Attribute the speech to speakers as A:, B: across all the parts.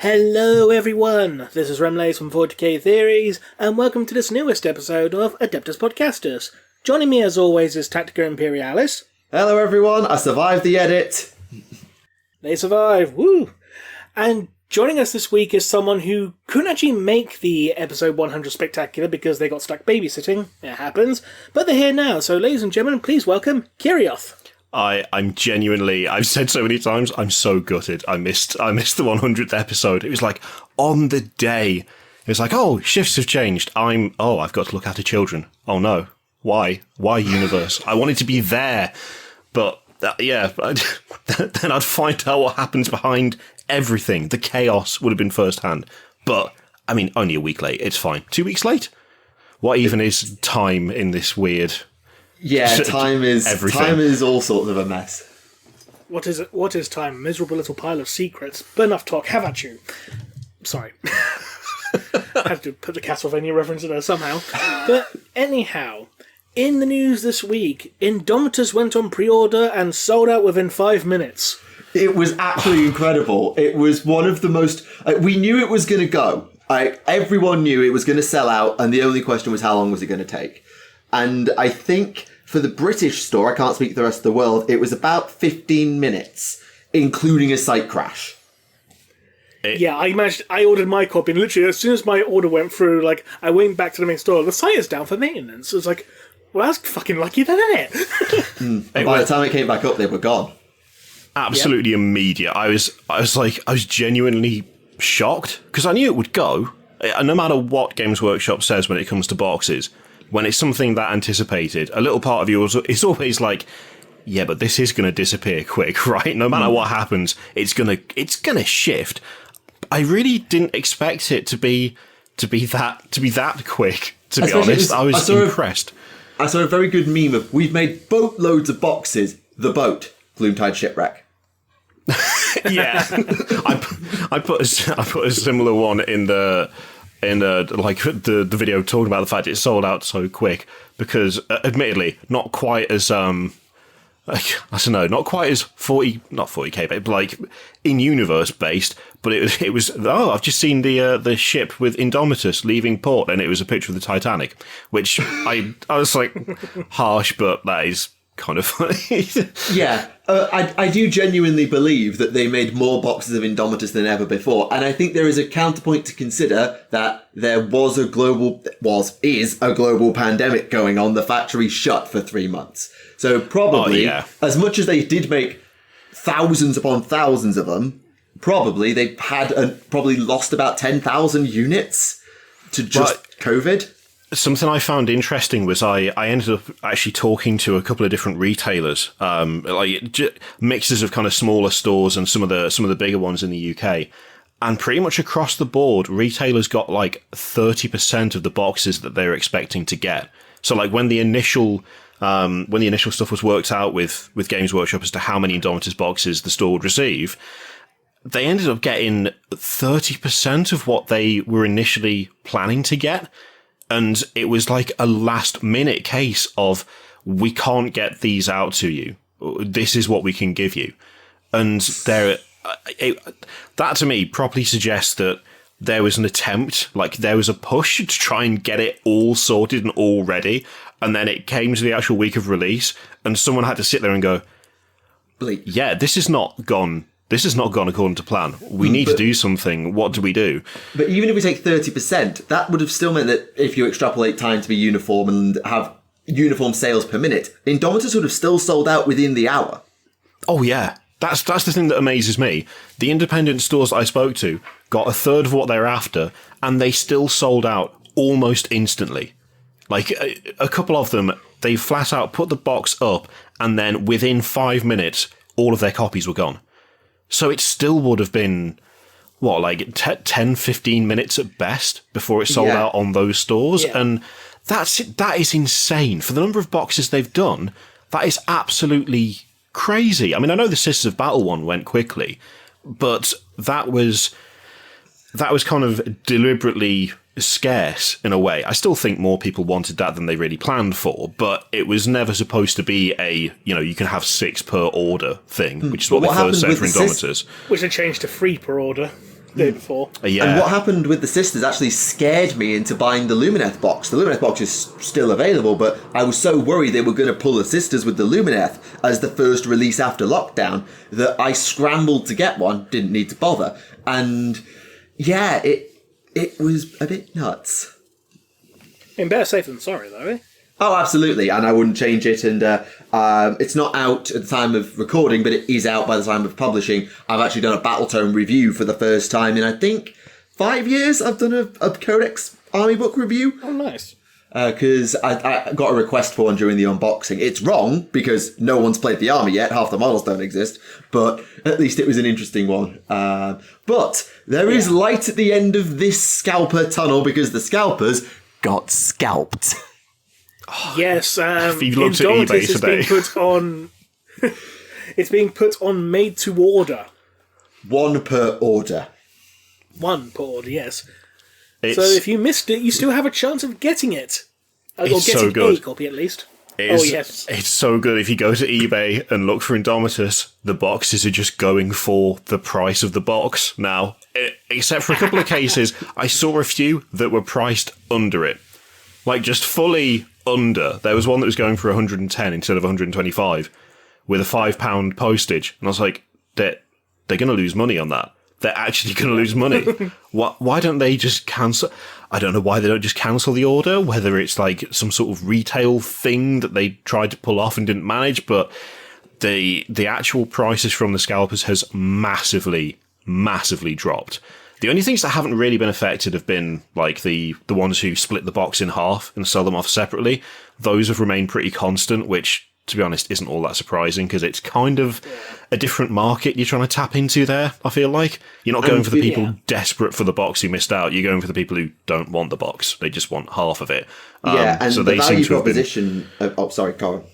A: Hello everyone, this is Remleiz from 40k Theories, and welcome to this newest episode of Adeptus Podcastus. Joining me as always is Tactica Imperialis.
B: Hello everyone, I survived the edit.
A: They survive, woo! And joining us this week is someone who couldn't actually make the episode 100 spectacular because they got stuck babysitting. It happens. But they're here now, so ladies and gentlemen, please welcome Kirioth.
C: I'm genuinely, I've said so many times, I'm so gutted. I missed the 100th episode. It was like, on the day, it was like, oh, shifts have changed. I've got to look after children. Oh no. Why? Why, universe? I wanted to be there. But, then I'd find out what happens behind everything. The chaos would have been firsthand. But, I mean, only a week late. It's fine. 2 weeks late? What even is time in this weird...
B: Yeah, time is all sorts of a mess.
A: What is it? What is time? A miserable little pile of secrets. But enough talk, have at you. Sorry. I had to put the Castlevania reference in there somehow. But anyhow, in the news this week, Indomitus went on pre-order and sold out within 5 minutes.
B: It was absolutely incredible. It was one of the most... we knew it was going to go. Everyone knew it was going to sell out, and the only question was how long was it going to take. And I think for the British store, I can't speak for the rest of the world, it was about 15 minutes, including a site crash.
A: Yeah, I ordered my copy, and literally as soon as my order went through, I went back to the main store, the site is down for maintenance. It was like, well, that's fucking lucky then, isn't it?
B: And by the time it came back up, they were gone.
C: Absolutely immediate. I was genuinely shocked, because I knew it would go. No matter what Games Workshop says when it comes to boxes, when it's something that anticipated, a little part of you is always like, yeah, but this is going to disappear quick, right? No matter what happens, it's gonna shift. I really didn't expect it to be that quick. To be honest, I was impressed.
B: I saw a very good meme of, we've made boatloads of boxes. The boat, Gloomtide Shipwreck.
C: Yeah, I put a similar one in the video talking about the fact it sold out so quick because, admittedly, not quite as not quite as not 40k, but in universe based. But it was. I've just seen the ship with Indomitus leaving port, and it was a picture of the Titanic, which I was like, harsh, but that is kind of funny.
B: Yeah, I do genuinely believe that they made more boxes of Indomitus than ever before, and I think there is a counterpoint to consider that there is a global pandemic going on. The factory shut for 3 months, so probably as much as they did make thousands upon thousands of them, probably they probably lost about 10,000 units to just COVID.
C: Something I found interesting was I ended up actually talking to a couple of different retailers, mixes of kind of smaller stores and some of the bigger ones in the UK, and pretty much across the board, retailers got 30% of the boxes that they were expecting to get. So when the initial stuff was worked out with Games Workshop as to how many Indomitus boxes the store would receive, they ended up getting 30% of what they were initially planning to get. And it was like a last minute case of, we can't get these out to you. This is what we can give you. And that to me probably suggests that there was an attempt, there was a push to try and get it all sorted and all ready. And then it came to the actual week of release and someone had to sit there and go, yeah, this has not gone according to plan. We need to do something. What do we do? But
B: even if we take 30%, that would have still meant that if you extrapolate time to be uniform and have uniform sales per minute, Indomitus would have still sold out within the hour.
C: Oh, yeah. That's the thing that amazes me. The independent stores I spoke to got a third of what they're after, and they still sold out almost instantly. A couple of them, they flat out put the box up, and then within 5 minutes, all of their copies were gone. So it still would have been, 10, 15 minutes at best before it sold out on those stores. Yeah. And that is insane. For the number of boxes they've done, that is absolutely crazy. I mean, I know the Sisters of Battle one went quickly, but that was kind of deliberately scarce in a way. I still think more people wanted that than they really planned for, but it was never supposed to be a, you can have 6 per order thing, which is what they first said for Indomitus.
A: Which they changed to 3 per order. day before.
C: Yeah.
B: And what happened with the Sisters actually scared me into buying the Lumineth box. The Lumineth box is still available, but I was so worried they were going to pull the Sisters with the Lumineth as the first release after lockdown that I scrambled to get one, didn't need to bother. And yeah, it was a bit nuts.
A: I mean, better safe than sorry, though, eh?
B: Oh, absolutely, and I wouldn't change it. And it's not out at the time of recording, but it is out by the time of publishing. I've actually done a Battletome review for the first time in, I think, 5 years. I've done a Codex Army book review.
A: Oh, nice.
B: Because I got a request for one during the unboxing. It's wrong, because no one's played the army yet. Half the models don't exist. But at least it was an interesting one. But there is light at the end of this Scalper tunnel, because the Scalpers got scalped.
A: Yes,
C: if you looked at eBay today,
A: it's being put on made to order.
B: One per order.
A: One per order, yes. So if you missed it, you still have a chance of getting it. Or getting
C: so good.
A: a copy at least.
C: Yes. It's so good. If you go to eBay and look for Indomitus, the boxes are just going for the price of the box now. Except for a couple of cases, I saw a few that were priced under it. Like, just fully under. There was one that was going for 110 instead of 125 with a £5 postage. And I was like, they're going to lose money on that. They're actually going to lose money. Why don't they just cancel? I don't know why they don't just cancel the order, whether it's like some sort of retail thing that they tried to pull off and didn't manage, but the actual prices from the scalpers has massively dropped. The only things that haven't really been affected have been like the ones who split the box in half and sell them off separately. Those have remained pretty constant, which, to be honest, isn't all that surprising because it's kind of a different market you're trying to tap into there, I feel like. You're not going for the people desperate for the box who missed out. You're going for the people who don't want the box. They just want half of it.
B: And
C: so
B: the
C: they
B: value
C: seem to
B: proposition... sorry, Colin.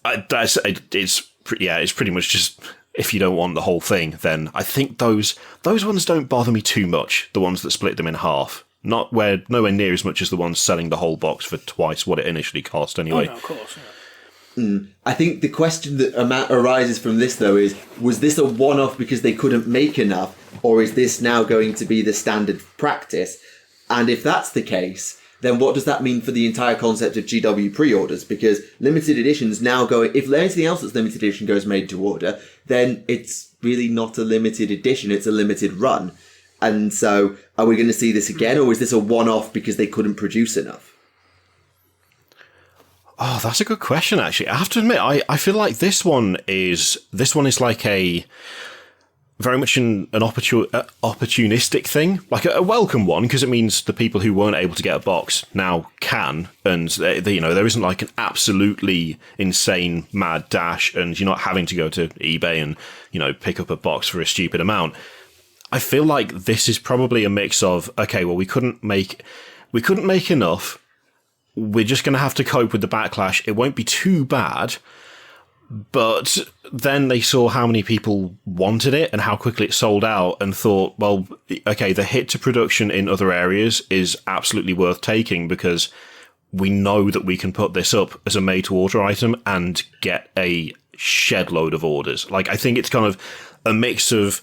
C: It's pretty much just... If you don't want the whole thing, then I think those ones don't bother me too much, the ones that split them in half. Nowhere near as much as the ones selling the whole box for twice what it initially cost anyway.
A: Oh, no, of course, yeah.
B: I think the question that arises from this, though, is, was this a one-off because they couldn't make enough, or is this now going to be the standard practice? And if that's the case, then what does that mean for the entire concept of GW pre-orders? Because limited editions now go... If anything else that's limited edition goes made to order, then it's really not a limited edition, it's a limited run. And so, are we going to see this again, or is this a one-off because they couldn't produce enough?
C: Oh, that's a good question, actually. I have to admit, I feel like this one is like a... very much an opportunistic thing, like a welcome one, because it means the people who weren't able to get a box now can, and there isn't like an absolutely insane mad dash, and you're not having to go to eBay and pick up a box for a stupid amount. I feel like this is probably a mix of, okay, well, we couldn't make enough. We're just going to have to cope with the backlash. It won't be too bad. But then they saw how many people wanted it and how quickly it sold out and thought, well, okay, the hit to production in other areas is absolutely worth taking because we know that we can put this up as a made-to-order item and get a shed load of orders. Like, I think it's kind of a mix of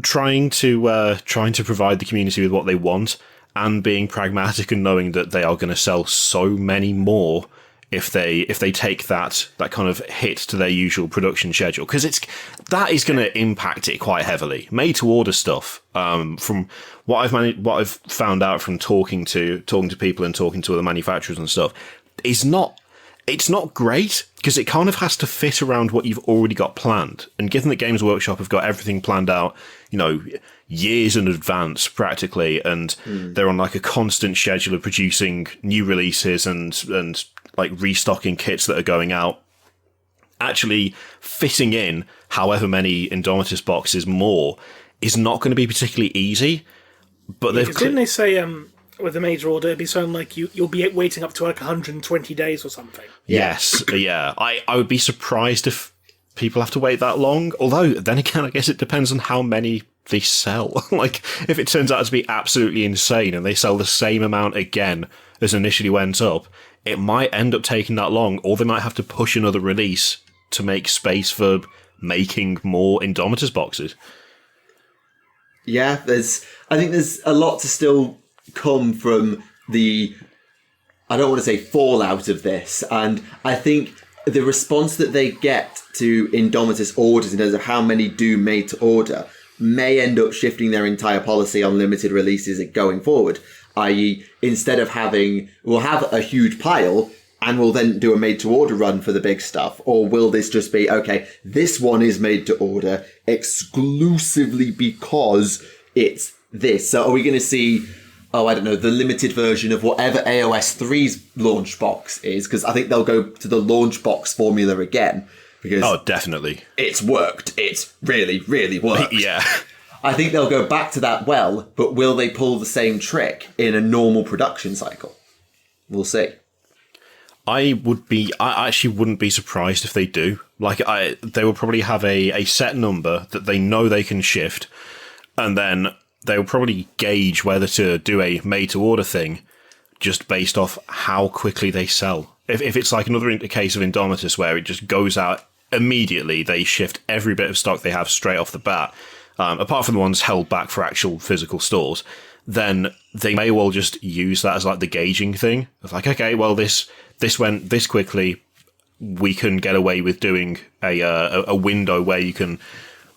C: trying to provide the community with what they want and being pragmatic and knowing that they are going to sell so many more if they take that kind of hit to their usual production schedule, because that is going to impact it quite heavily. Made to order stuff, from what I've found out from talking to people and talking to other manufacturers and stuff, it's not great because it kind of has to fit around what you've already got planned. And given that Games Workshop have got everything planned out, years in advance practically, and they're on like a constant schedule of producing new releases and like restocking kits that are going out, actually fitting in however many Indomitus boxes more is not going to be particularly easy. But
A: didn't they say with the major order it'd be something like you'll be waiting up to like 120 days or something?
C: Yes, yeah. I would be surprised if people have to wait that long. Although then again, I guess it depends on how many they sell. Like if it turns out to be absolutely insane and they sell the same amount again as initially went up, it might end up taking that long, or they might have to push another release to make space for making more Indomitus boxes.
B: Yeah, I think there's a lot to still come from I don't want to say fallout of this, and I think the response that they get to Indomitus orders in terms of how many do made to order may end up shifting their entire policy on limited releases going forward. I.e., instead of we'll have a huge pile and we'll then do a made to order run for the big stuff, or will this just be, okay, this one is made to order exclusively because it's this? So are we going to see, I don't know, the limited version of whatever AOS 3's launch box is? Because I think they'll go to the launch box formula again. Because
C: definitely.
B: It's worked. It's really, really worked.
C: Yeah.
B: I think they'll go back to that but will they pull the same trick in a normal production cycle? We'll see.
C: I actually wouldn't be surprised if they do. They will probably have a set number that they know they can shift, and then they'll probably gauge whether to do a made-to-order thing just based off how quickly they sell. If it's like another case of Indomitus where it just goes out immediately, they shift every bit of stock they have straight off the bat, apart from the ones held back for actual physical stores, then they may well just use that as like the gauging thing. It's like, okay, well, this went this quickly, we can get away with doing a window where you can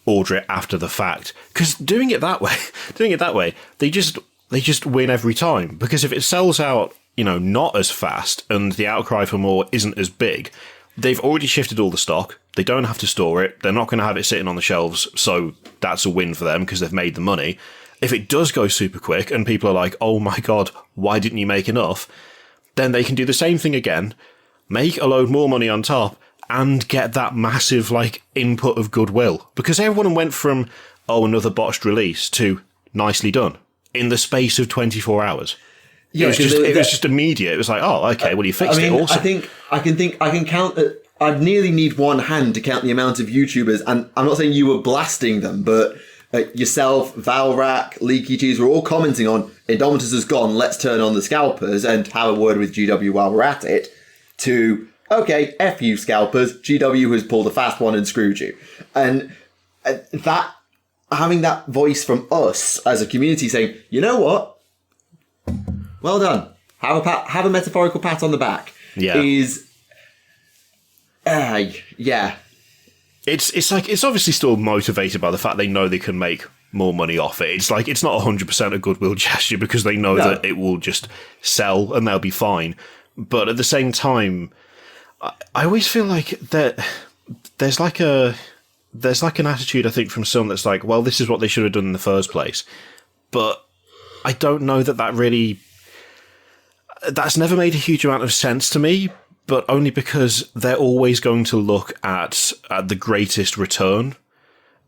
C: order it after the fact. Because doing it that way, they just win every time. Because if it sells out, not as fast and the outcry for more isn't as big, they've already shifted all the stock. They don't have to store it. They're not going to have it sitting on the shelves. So that's a win for them because they've made the money. If it does go super quick and people are like, oh my God, why didn't you make enough? Then they can do the same thing again, make a load more money on top, and get that massive input of goodwill. Because everyone went from, another botched release to nicely done in the space of 24 hours. Yeah, it was just immediate. It was like, oh, okay, well, you fixed it. Awesome.
B: I can count. I nearly need one hand to count the amount of YouTubers, and I'm not saying you were blasting them, but yourself, Valrak, Leaky Cheese were all commenting on Indomitus has gone, let's turn on the scalpers and have a word with GW while we're at it, to, okay, F you scalpers, GW has pulled a fast one and screwed you. And that, having that voice from us as a community saying, you know what? Well done. Have a metaphorical pat on the back.
C: Yeah.
B: Yeah.
C: It's obviously still motivated by the fact they know they can make more money off it. It's it's not 100% a goodwill gesture because they know that it will just sell and they'll be fine. But at the same time, I always feel like that there's an attitude, I think, from some that's like, well, this is what they should have done in the first place. But I don't know that really... That's never made a huge amount of sense to me, but only because they're always going to look at the greatest return.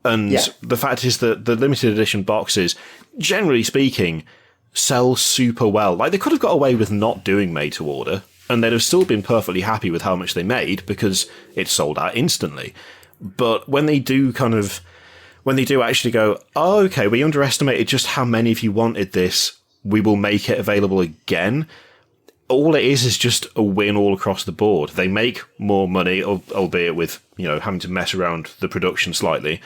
C: And the fact is that the limited edition boxes, generally speaking, sell super well. They could have got away with not doing made to order, and they'd have still been perfectly happy with how much they made because it sold out instantly. But when they do actually go, oh, okay, we underestimated just how many of you wanted this, we will make it available again. All it is just a win all across the board. They make more money, albeit with, having to mess around the production slightly.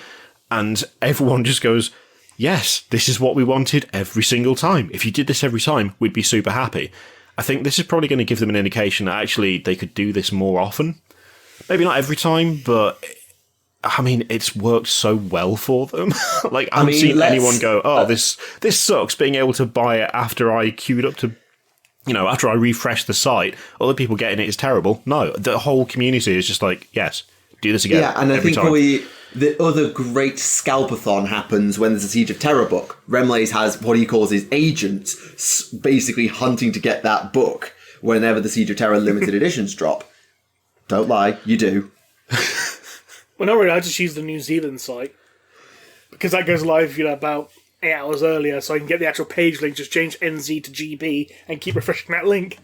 C: And everyone just goes, yes, this is what we wanted every single time. If you did this every time, we'd be super happy. I think this is probably going to give them an indication that actually they could do this more often. Maybe not every time, but it's worked so well for them. I haven't seen anyone go, oh, this sucks, being able to buy it after I queued up to, after I refresh the site. Other people getting it is terrible. No, the whole community is just yes, do this again.
B: Yeah, and I think probably the other great scalpathon happens when there's a Siege of Terra book. Remleiz has what he calls his agents basically hunting to get that book whenever the Siege of Terra limited editions drop. Don't lie, you do.
A: Well, not really. I just use the New Zealand site because that goes live, about 8 hours earlier, so I can get the actual page link, just change NZ to GB, and keep refreshing that link.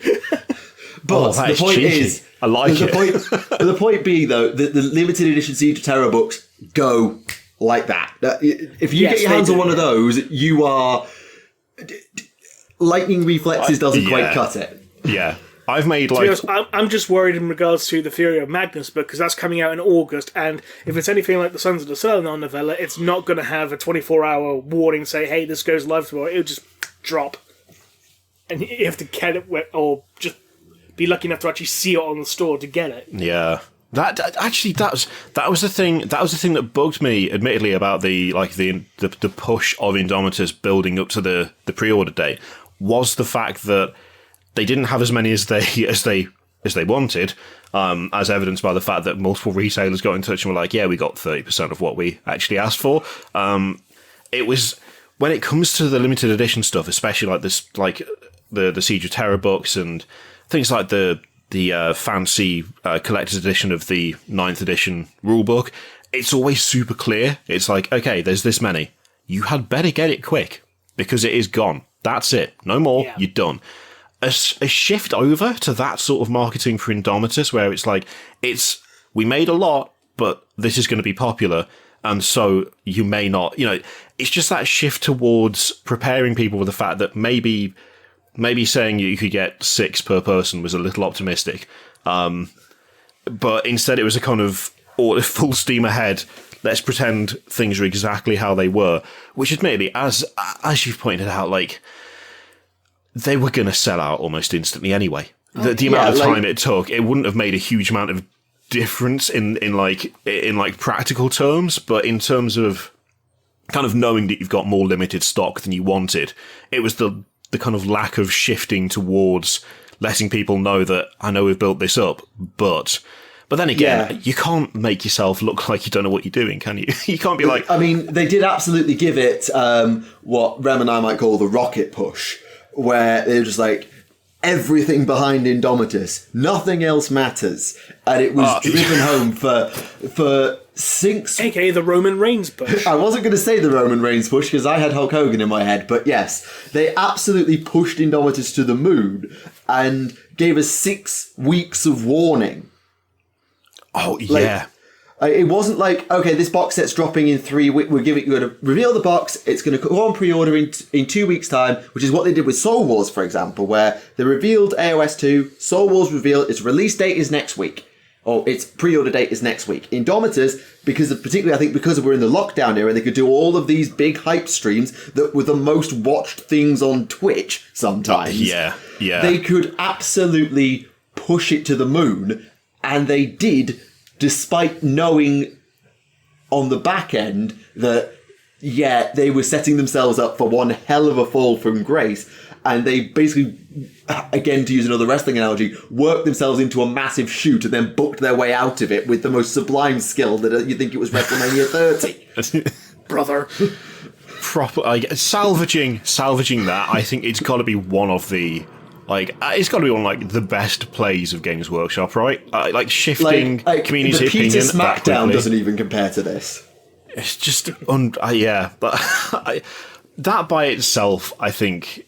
B: But the point is,
C: I like it.
B: The point being, though, the limited edition Siege of Terra books go like that. If you get your hands on one of those, you are... Lightning reflexes doesn't quite cut it.
C: Yeah. I've made
A: To be
C: like
A: honest, I'm just worried in regards to the Fury of Magnus book, because that's coming out in August, and if it's anything like the Sons of the Selenar novella, it's not going to have a 24-hour warning say, hey, this goes live tomorrow. It'll just drop. And you have to get it, or just be lucky enough to actually see it on the store to get it.
C: yeah. That was the thing. That was the thing that bugged me, admittedly, about the push of Indomitus building up to the pre-order date, was the fact that they didn't have as many as they wanted, as evidenced by the fact that multiple retailers got in touch and were like, "Yeah, we got 30% of what we actually asked for." It was, when it comes to the limited edition stuff, especially like this, like the Siege of Terra books and things like the fancy collector's edition of the 9th edition rulebook, it's always super clear. It's like, okay, there's this many. You had better get it quick, because it is gone. That's it. No more.
A: Yeah.
C: You're done. A shift over to that sort of marketing for Indomitus, where it's like, we made a lot, but this is going to be popular, and so you may not, it's just that shift towards preparing people with the fact that maybe saying you could get 6 per person was a little optimistic. But instead it was a kind of full steam ahead. Let's pretend things are exactly how they were, which admittedly, as you've pointed out, like, they were going to sell out almost instantly anyway. The amount of time it took, it wouldn't have made a huge amount of difference in practical terms, but in terms of kind of knowing that you've got more limited stock than you wanted, it was the kind of lack of shifting towards letting people know that, I know we've built this up, but then again, you can't make yourself look like you don't know what you're doing, can you? You can't be like...
B: I mean, they did absolutely give it what Rem and I might call the rocket push, where they were just like, everything behind Indomitus, nothing else matters. And it was driven home for 6...
A: AKA the Roman Reigns push.
B: I wasn't going to say the Roman Reigns push because I had Hulk Hogan in my head, but yes, they absolutely pushed Indomitus to the moon and gave us 6 weeks of warning.
C: Oh, yeah.
B: It wasn't like, okay, this box set's dropping in 3 weeks. We're going to reveal the box. It's going to go on pre-order in 2 weeks' time, which is what they did with Soul Wars, for example, where they revealed AOS 2, Soul Wars revealed, its release date is next week. Or its pre-order date is next week. Indomitus, particularly I think because we're in the lockdown era, they could do all of these big hype streams that were the most watched things on Twitch sometimes.
C: Yeah.
B: They could absolutely push it to the moon, and they did, despite knowing on the back end that, they were setting themselves up for one hell of a fall from grace. And they basically, again, to use another wrestling analogy, worked themselves into a massive shoot and then booked their way out of it with the most sublime skill that you think it was WrestleMania 30.
A: Brother.
C: Salvaging that, I think it's got to be one of the... it's got to be one of the best plays of Games Workshop, right? Shifting community
B: the Peter
C: opinion.
B: SmackDown doesn't even compare to this.
C: It's just, but that by itself, I think,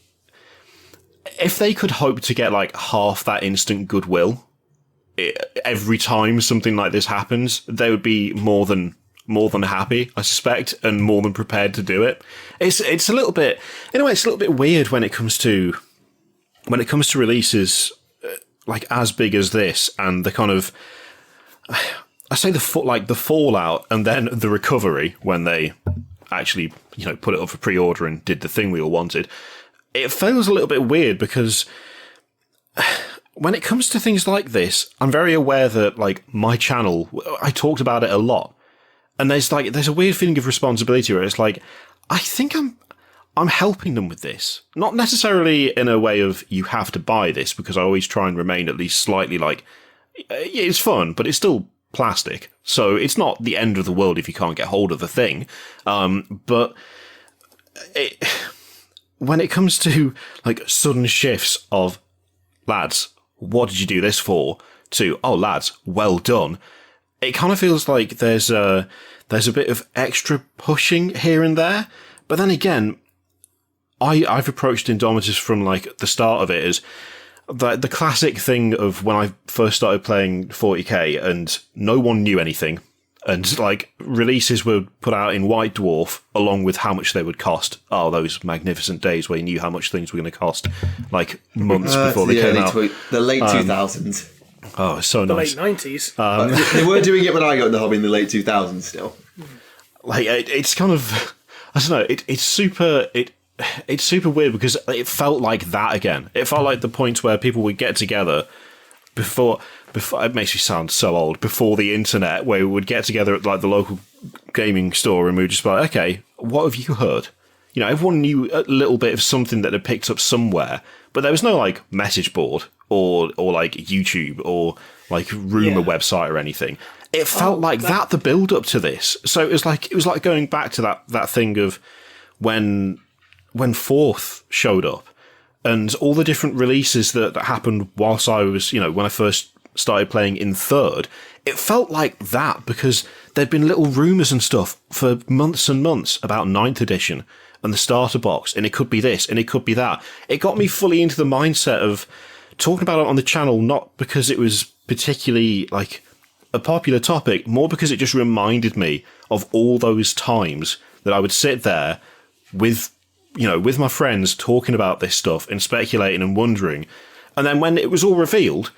C: if they could hope to get half that instant goodwill every time something like this happens, they would be more than happy, I suspect, and more than prepared to do it. It's a little bit, in a way, it's a little bit weird when it comes to releases as big as this, and the kind of, I say the fallout and then the recovery when they actually put it up for pre-order and did the thing we all wanted. It feels a little bit weird because when it comes to things like this, I'm very aware that my channel, I talked about it a lot, and there's a weird feeling of responsibility where it's I think I'm helping them with this. Not necessarily in a way of you have to buy this, because I always try and remain at least slightly it's fun, but it's still plastic. So it's not the end of the world if you can't get hold of the thing. But when it comes to sudden shifts of, lads, what did you do this for? To, oh, lads, well done. It kind of feels like there's a bit of extra pushing here and there. But then again, I've approached Indomitus from the start of it as the classic thing of when I first started playing 40k and no one knew anything, And like releases were put out in White Dwarf along with how much they would cost. Oh, those magnificent days where you knew how much things were going to cost, like months before they came out.
B: The late 2000s.
C: Oh, it's so nice.
A: The late 90s.
B: They were doing it when I got in the hobby in the late 2000s still.
C: Like it's kind of, I don't know. It's super weird because it felt like that again. It felt like the point where people would get together before it makes me sound so old, before the internet, where we would get together at like the local gaming store and we would just be like, okay, what have you heard? You know, everyone knew a little bit of something that had picked up somewhere, but there was no like message board or like YouTube or like rumor website or anything. It felt like that the build up to this. So it was like going back to that thing of when Fourth showed up and all the different releases that happened whilst I was, you know, when I first started playing in Third. It felt like that because there'd been little rumours and stuff for months and months about 9th edition and the starter box, and it could be this and it could be that. It got me fully into the mindset of talking about it on the channel, not because it was particularly like a popular topic, more because it just reminded me of all those times that I would sit there with my friends talking about this stuff and speculating and wondering. And then when it was all revealed,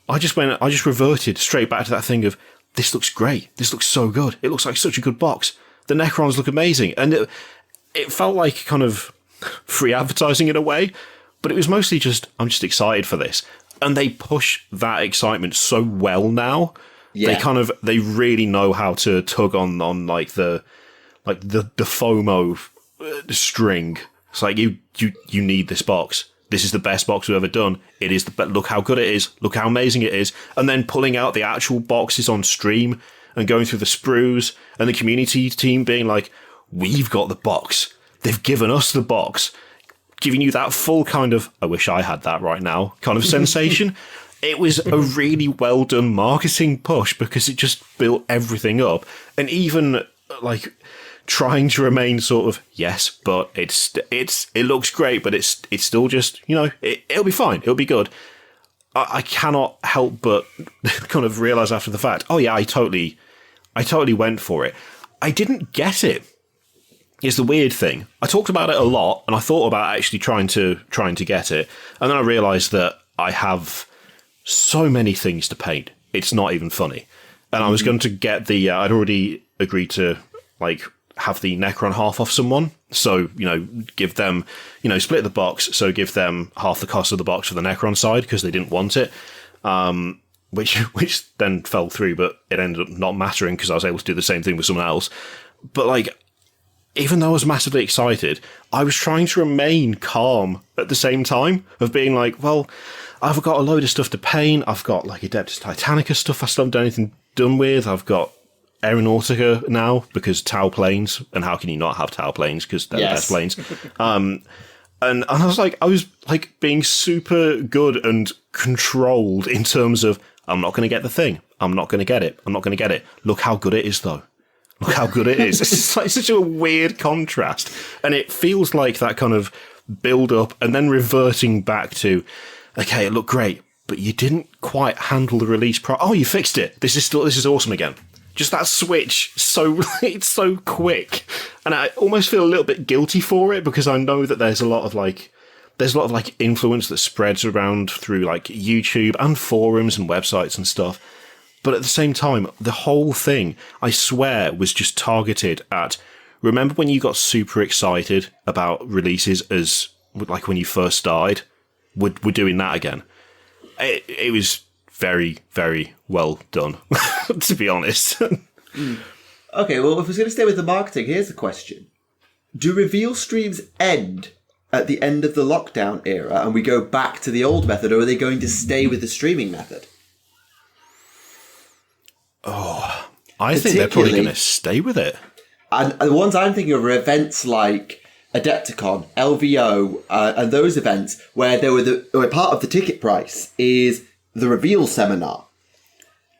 C: I just reverted straight back to that thing of, this looks great. This looks so good. It looks like such a good box. The Necrons look amazing. And it felt like kind of free advertising in a way, but it was mostly just, I'm just excited for this. And they push that excitement so well now. Yeah. They really know how to tug on like the FOMO string. It's like, you need this box. This is the best box we've ever done. It is look how good it is. Look how amazing it is. And then pulling out the actual boxes on stream and going through the sprues and the community team being like, we've got the box. They've given us the box. Giving you that full kind of, I wish I had that right now kind of sensation. It was a really well done marketing push because it just built everything up. And even like trying to remain sort of, yes, but it looks great, but it's still just, you know, it'll be fine. It'll be good. I cannot help but kind of realize after the fact, oh yeah, I totally went for it. I didn't get it. Is the weird thing. I talked about it a lot and I thought about actually trying to get it. And then I realized that I have so many things to paint. It's not even funny. And I was going to get I'd already agreed to like have the Necron half off someone. So, you know, give them, you know, split the box. So give them half the cost of the box for the Necron side because they didn't want it. Which then fell through, but it ended up not mattering because I was able to do the same thing with someone else. But like, even though I was massively excited, I was trying to remain calm at the same time of being like, well, I've got a load of stuff to paint. I've got like Adeptus Titanica stuff I still haven't done anything done with. I've got Aeronautica now because Tau planes, and how can you not have Tau planes because they're the best planes? And I was like being super good and controlled in terms of, I'm not going to get the thing. I'm not going to get it. I'm not going to get it. Look how good it is though. Look how good it is. It's like such a weird contrast. And it feels like that kind of build up and then reverting back to, okay, it looked great, but you didn't quite handle the release oh, you fixed it. This is awesome again. Just that switch, it's so quick. And I almost feel a little bit guilty for it because I know that there's a lot of influence that spreads around through like YouTube and forums and websites and stuff. But at the same time, the whole thing, I swear, was just targeted at, remember when you got super excited about releases as, like when you first started? We're doing that again. It was very, very well done, to be honest.
B: Okay, well, if we're going to stay with the marketing, here's the question. Do reveal streams end at the end of the lockdown era and we go back to the old method, or are they going to stay with the streaming method?
C: Oh, I think they're probably going to stay with it.
B: And the ones I'm thinking of are events like Adepticon, LVO, and those events where part of the ticket price is the reveal seminar.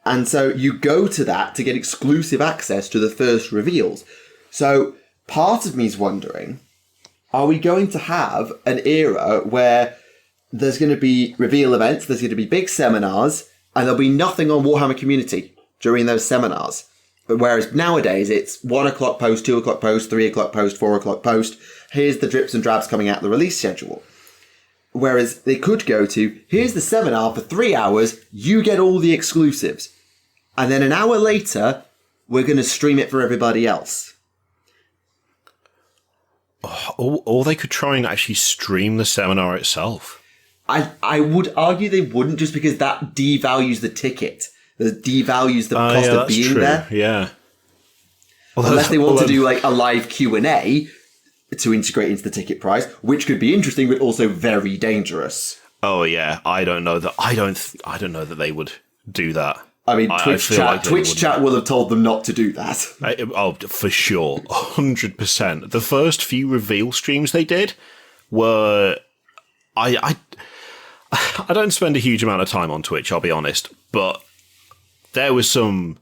B: And so you go to that to get exclusive access to the first reveals. So part of me is wondering, are we going to have an era where there's going to be reveal events, there's going to be big seminars, and there'll be nothing on Warhammer Community during those seminars? Whereas nowadays it's 1 o'clock post, 2 o'clock post, 3 o'clock post, 4 o'clock post. Here's the drips and drabs coming out the release schedule. Whereas they could go to, here's the seminar for 3 hours, you get all the exclusives. And then an hour later, we're going to stream it for everybody else.
C: Or they could try and actually stream the seminar itself.
B: I would argue they wouldn't, just because that devalues the ticket. That devalues the cost of being there.
C: Yeah.
B: Unless they want to do like a live Q&A to integrate into the ticket price, which could be interesting, but also very dangerous.
C: Oh yeah, I don't know that they would do that.
B: I mean, Twitch chat will have told them not to do that.
C: For sure, 100%. The first few reveal streams they did were, I don't spend a huge amount of time on Twitch, I'll be honest, but there was some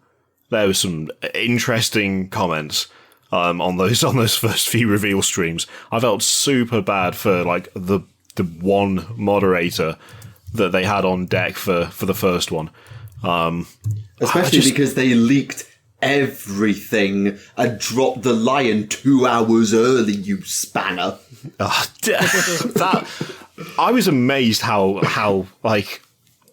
C: interesting comments on those first few reveal streams. I felt super bad for like the one moderator that they had on deck for the first one.
B: Especially because they leaked everything and dropped the lion 2 hours early, you spanner.
C: That I was amazed how like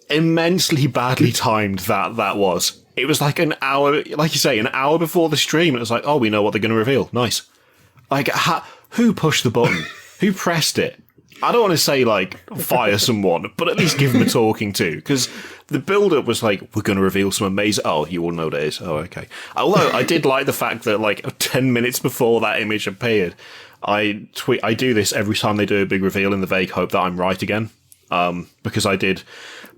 C: immensely badly timed that was. It was like an hour, like you say, an hour before the stream. And it was like, oh, we know what they're going to reveal. Nice. Like, who pushed the button? Who pressed it? I don't want to say, like, fire someone, but at least give them a talking to. Because the build-up was like, we're going to reveal some amazing... Oh, you all know what it is. Oh, okay. Although, I did like the fact that, like, 10 minutes before that image appeared, I do this every time they do a big reveal in the vague hope that I'm right again. Because I did...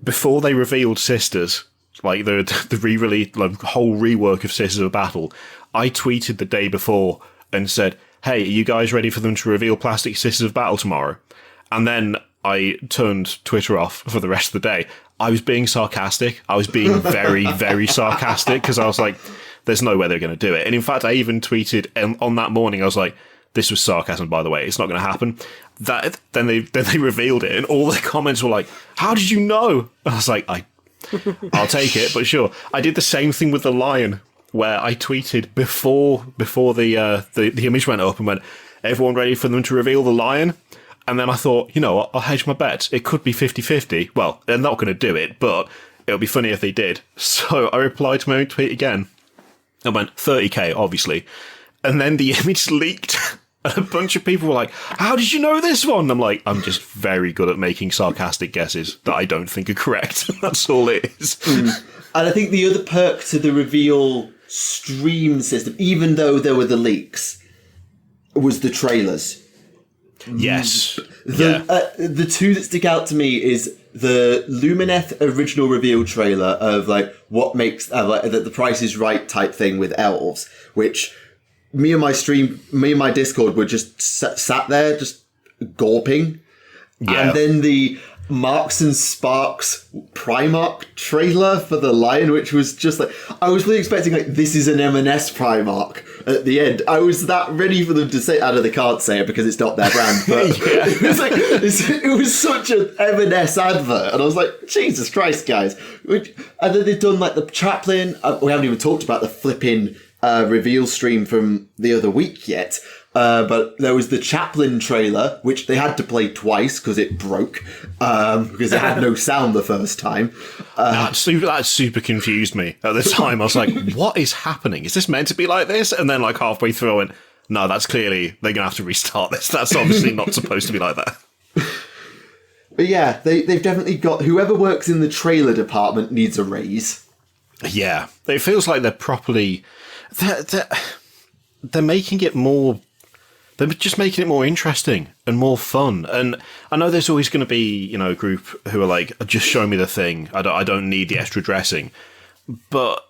C: Before they revealed Sisters, like, the re-release, like, whole rework of Sisters of Battle, I tweeted the day before and said, hey, are you guys ready for them to reveal Plastic Sisters of Battle tomorrow? And then I turned Twitter off for the rest of the day. I was being sarcastic. I was being very, very sarcastic because I was like, there's no way they're going to do it. And in fact, I even tweeted on that morning, I was like, this was sarcasm, by the way. It's not going to happen. Then they revealed it and all the comments were like, how did you know? I was like, I'll take it, but sure. I did the same thing with the lion where I tweeted before the image went up and went, everyone ready for them to reveal the lion? And then I thought, you know what, I'll hedge my bets. It could be 50-50. Well, they're not going to do it, but it would be funny if they did. So I replied to my own tweet again. I went, 30k, obviously. And then the image leaked. And a bunch of people were like, how did you know this one? I'm like, I'm just very good at making sarcastic guesses that I don't think are correct. That's all it is.
B: And I think the other perk to the reveal stream system, even though there were the leaks, was the trailers.
C: Yes.
B: The two that stick out to me is the Lumineth original reveal trailer of like what makes like the Price is Right type thing with elves, which me and my Discord were just sat there just gawping. Yeah. And then the Marks and Sparks Primarch trailer for the Lion, which was just like, I was really expecting like, this is an M&S Primarch at the end. I was that ready for them to say, I know they can't say it because it's not their brand, but it was like, it was such an M&S advert, and I was like, Jesus Christ, guys. And then they've done like the Chaplain, we haven't even talked about the flipping reveal stream from the other week yet. But there was the Chaplain trailer, which they had to play twice because it broke, because it had no sound the first time.
C: That super confused me at the time. I was like, what is happening? Is this meant to be like this? And then like halfway through I went, no, that's clearly, they're going to have to restart this. That's obviously not supposed to be like that.
B: But yeah, they've definitely got, whoever works in the trailer department needs a raise.
C: Yeah, it feels like they're properly, they're making it more, they're just making it more interesting and more fun. And I know there's always going to be, you know, a group who are like, just show me the thing. I don't need the extra dressing. But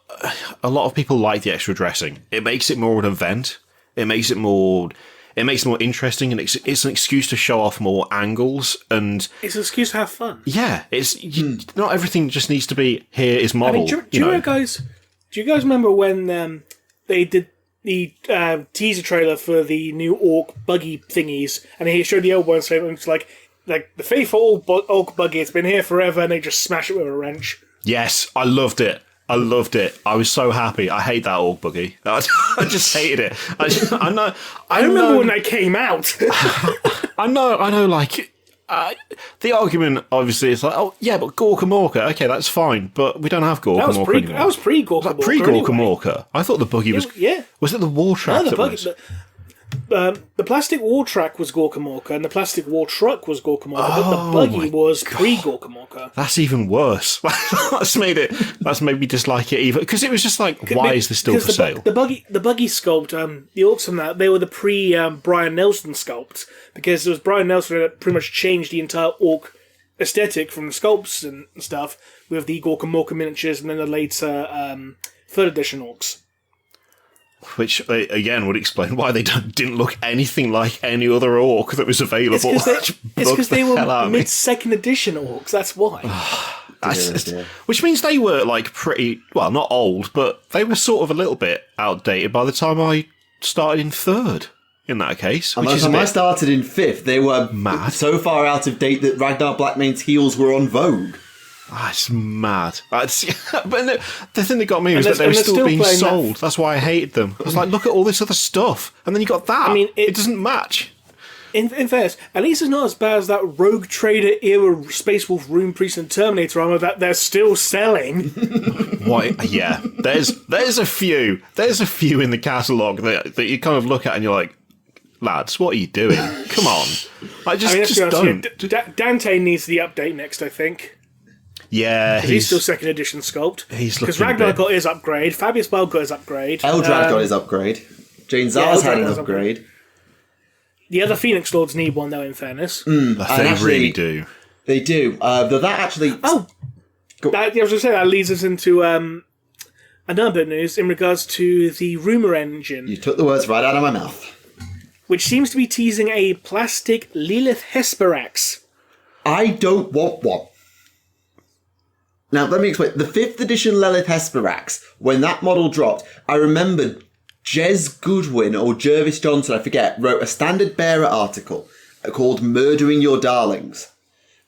C: a lot of people like the extra dressing. It makes it more an event. It makes it more interesting, and it's an excuse to show off more angles. And
A: it's an excuse to have fun.
C: Yeah, not everything just needs to be, here is model.
A: I mean, do you guys remember when they did the teaser trailer for the new Orc buggy thingies, and he showed the old one, so it's like the faithful Orc buggy, it's been here forever, and they just smash it with a wrench.
C: Yes, I loved it. I loved it. I was so happy. I hate that orc buggy. I just hated it. I
A: remember when they came out.
C: I know. Like the argument, obviously, is like, oh yeah, but Gorka Morka. Okay, that's fine, but we don't have Gorka Morka anymore.
A: That was pre-Gorka Morka.
C: Pre-Gorka Morka. I thought the buggy was.
A: Yeah.
C: Was it the war track?
A: No, the plastic war track was Gorka Morka, and the plastic war truck was Gorka Morka, but the buggy was pre-Gorka Morka.
C: That's even worse. That's made me dislike it even, because it was just like, why is this still for sale?
A: The buggy sculpt, the orcs from that, they were the pre-Brian Nelson sculpts, because it was Brian Nelson that pretty much changed the entire orc aesthetic from the sculpts and stuff with the Gorka Morka miniatures, and then the later 3rd edition orcs.
C: Which, again, would explain why they didn't look anything like any other orc that was available.
A: It's because they were mid-2nd edition orcs, that's why. Which means they were, like, pretty, well, not old, but they were sort of a little bit outdated by the time I started in 3rd, in that case.
B: And by the time I started in 5th, they were so far out of date that Ragnar Blackmane's heels were on vogue.
C: It's mad. But the thing that got me was that they were still being sold. That's why I hated them. I was like, look at all this other stuff. And then you got that. I mean, it doesn't match.
A: In fairness, at least it's not as bad as that Rogue Trader era Space Wolf Rune Priest and Terminator armor that they're still selling.
C: Why? Yeah. There's a few. There's a few in the catalogue that you kind of look at and you're like, lads, what are you doing? Come on. Just don't.
A: Dante needs the update next, I think.
C: Yeah,
A: he's still 2nd edition sculpt.
C: Because
A: Ragnar got his upgrade, Fabius Bale got his upgrade,
B: Eldrad got his upgrade, Jane Zars had an upgrade.
A: The other Phoenix Lords need one, though, in fairness.
C: They really do.
B: They do. Though that actually...
A: I was going to say, that leads us into another bit of news in regards to the rumour engine.
B: You took the words right out of my mouth.
A: Which seems to be teasing a plastic Lilith Hesperax.
B: I don't want one. Now, let me explain. The 5th edition Lilith Hesperax, when that model dropped, I remember Jez Goodwin or Jervis Johnson, I forget, wrote a Standard Bearer article called Murdering Your Darlings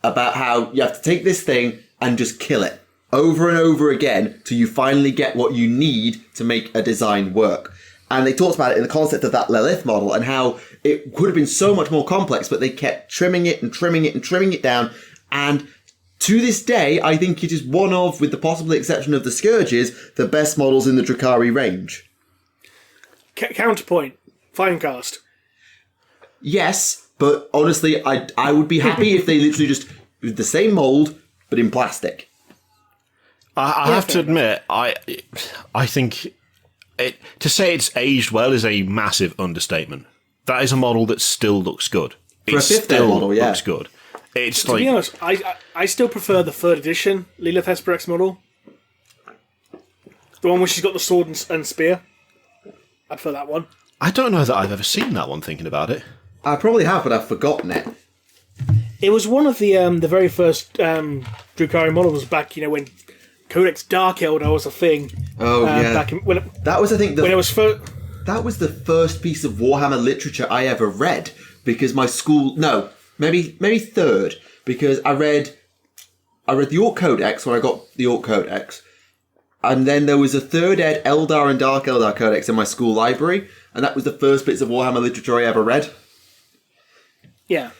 B: about how you have to take this thing and just kill it over and over again till you finally get what you need to make a design work. And they talked about it in the concept of that Lilith model and how it could have been so much more complex, but they kept trimming it and trimming it and trimming it down. And to this day, I think it is one of, with the possible exception of the Scourges, the best models in the Drukhari range.
A: Counterpoint, Finecast.
B: Yes, but honestly, I would be happy if they literally just, with the same mould, but in plastic.
C: I have to admit, I think to say it's aged well is a massive understatement. That is a model that still looks good.
B: For a 5th ed model, yeah.
C: Looks good. It's
A: to be honest, I still prefer the 3rd edition Lilith Hesperax model. The one where she's got the sword and spear. I prefer that one.
C: I don't know that I've ever seen that one, thinking about it.
B: I probably have, but I've forgotten it.
A: It was one of the very first Drukhari models back, when Codex Dark Eldar was a thing.
B: Oh, yeah. That was, I think,
A: when it was
B: that was the first piece of Warhammer literature I ever read, because my school... No, maybe 3rd, because I read the Orc Codex, where I got the Orc Codex, and then there was a 3rd ed Eldar and Dark Eldar Codex in my school library, and that was the first bits of Warhammer literature I ever read.
A: Yeah.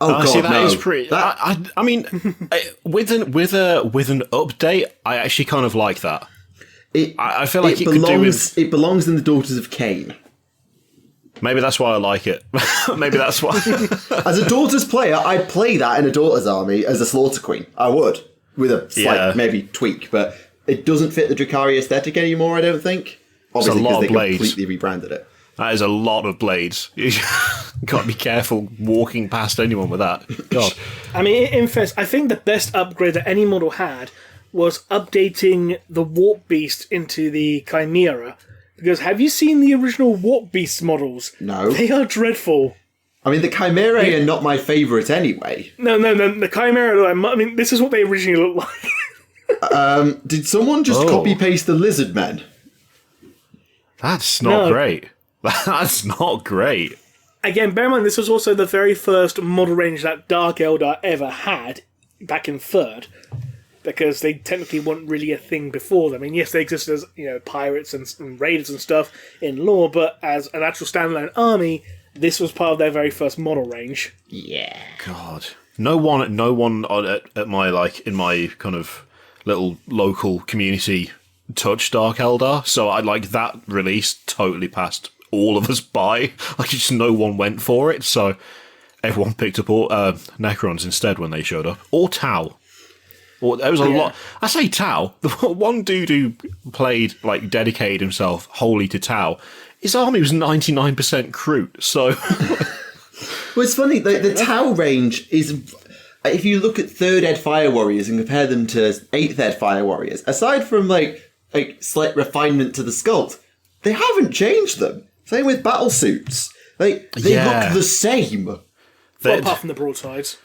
B: Oh God,
C: see, that
B: no.
C: is pretty. I mean, with an update, I actually kind of like that. I feel like it could do with.
B: It belongs in the Daughters of Cain.
C: Maybe that's why I like it. Maybe that's why.
B: As a Daughters player, I'd play that in a Daughters army as a Slaughter Queen. I would, with a slight maybe tweak, but it doesn't fit the Drukhari aesthetic anymore. I don't think. Obviously, because they completely rebranded it.
C: That is a lot of blades. You got to be careful walking past anyone with that. God.
A: I mean, in fact, I think the best upgrade that any model had was updating the Warp Beast into the Chimera. Because have you seen the original Warp Beast models?
B: No.
A: They are dreadful.
B: I mean, the Chimerae are not my favourite anyway.
A: No. The Chimera, I mean, this is what they originally looked
B: like. Did someone just copy-paste the Lizard Men?
C: That's not great. That's not great.
A: Again, bear in mind, this was also the very first model range that Dark Eldar ever had, back in 3rd. because they technically weren't really a thing before them. I mean, yes, they existed as pirates and raiders and stuff in lore, but as an actual standalone army, this was part of their very first model range.
B: Yeah.
C: God, no one at my in my kind of little local community touched Dark Eldar, so that release totally passed all of us by. Just no one went for it, so everyone picked up all Necrons instead when they showed up, or Tau. Or there was a lot. I say Tau. The one dude who played dedicated himself wholly to Tau. His army was 99% Kroot, so.
B: Well, it's funny. The Tau range is. If you look at 3rd Ed Fire Warriors and compare them to 8th Ed Fire Warriors, aside from slight refinement to the sculpt, they haven't changed them. Same with battle suits. They look the same.
A: Well, apart from the broadsides.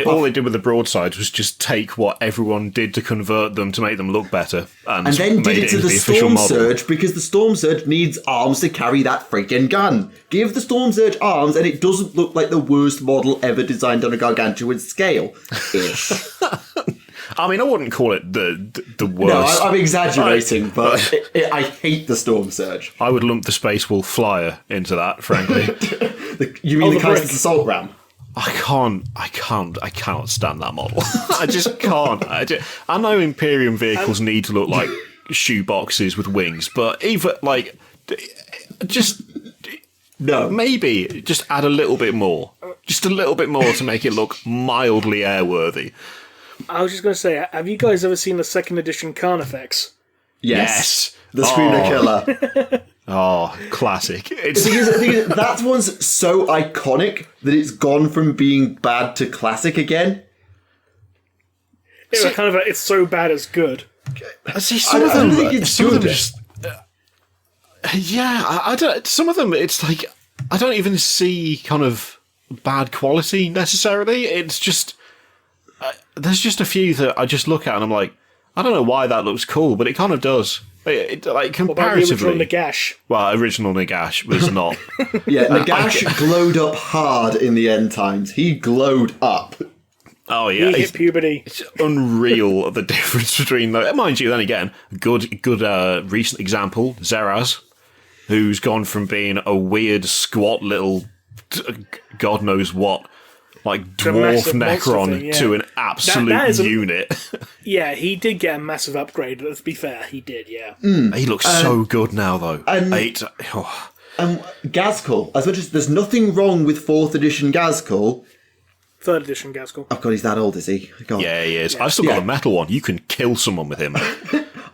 C: All they did with the broadsides was just take what everyone did to convert them to make them look better, and
B: then
C: made
B: did it to the Storm Surge, because the Storm Surge needs arms to carry that freaking gun. Give the Storm Surge arms, and it doesn't look like the worst model ever designed on a gargantuan scale. Ish.
C: I mean, I wouldn't call it the worst.
B: No, I'm exaggerating, but I hate the Storm Surge.
C: I would lump the Space Wolf Flyer into that, frankly.
B: You mean the Kaiser's Assault Ram?
C: I cannot stand that model. I just can't. I know Imperium vehicles need to look like shoe boxes with wings, but even just
B: no.
C: Maybe just add a little bit more, just a little bit more to make it look mildly airworthy.
A: I was just going to say, have you guys ever seen the 2nd edition Carnifex?
C: Yes.
B: The Schooner Killer.
C: Oh, classic.
B: The thing is, that one's so iconic that it's gone from being bad to classic again.
A: It's so bad it's good.
C: See, some of them,
B: think it's good.
C: Just, I don't. Some of them, it's I don't even see kind of bad quality necessarily. It's just there's just a few that I just look at and I'm like, I don't know why that looks cool, but it kind of does. Comparatively,
A: what about the original Nagash?
C: Well, original Nagash was not.
B: Yeah, Nagash glowed up hard in the end times. He glowed up.
C: Oh yeah,
A: he hit puberty.
C: It's unreal the difference between those. Mind you, then again, good recent example, Zeraz, who's gone from being a weird, squat little, God knows what, dwarf Necron to an absolute unit.
A: Yeah, he did get a massive upgrade. Let's be fair, he did. Yeah,
C: he looks so good now, though.
B: And Ghazghkull, as much as there's nothing wrong with 4th edition Ghazghkull.
A: 3rd edition Ghazghkull.
B: Oh god, he's that old, is he? God.
C: Yeah, he is. I've still got the metal one. You can kill someone with him.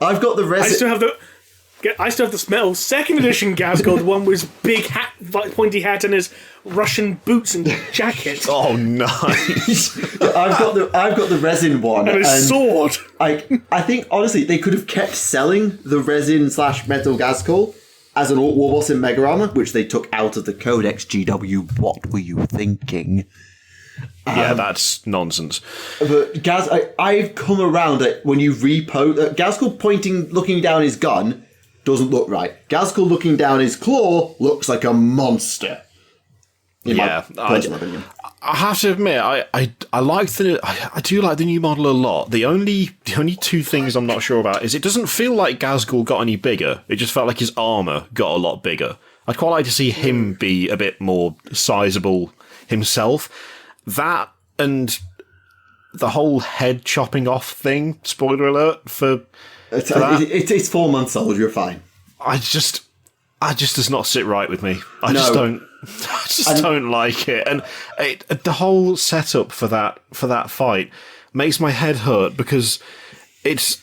B: I've got the
A: I still have the metal 2nd edition Ghazghkull, the one with his big hat, pointy hat, and his Russian boots and jacket.
C: Oh, nice!
B: I've got the resin one
A: and his sword.
B: I think honestly they could have kept selling the resin / metal Ghazghkull as an Orc Warboss in Mega Armor, which they took out of the Codex GW. What were you thinking?
C: Yeah, that's nonsense.
B: But I've come around it when you Ghazghkull looking down his gun doesn't look right. Ghazghkull looking down his claw looks like a monster.
C: I have to admit, I do like the new model a lot. The only 2 things I'm not sure about is it doesn't feel like Ghazghkull got any bigger. It just felt like his armor got a lot bigger. I'd quite like to see him be a bit more sizable himself. That and the whole head chopping off thing. Spoiler alert for that.
B: It's 4 months old. You're fine.
C: I just does not sit right with me. I just don't like it, and the whole setup for that fight makes my head hurt because it's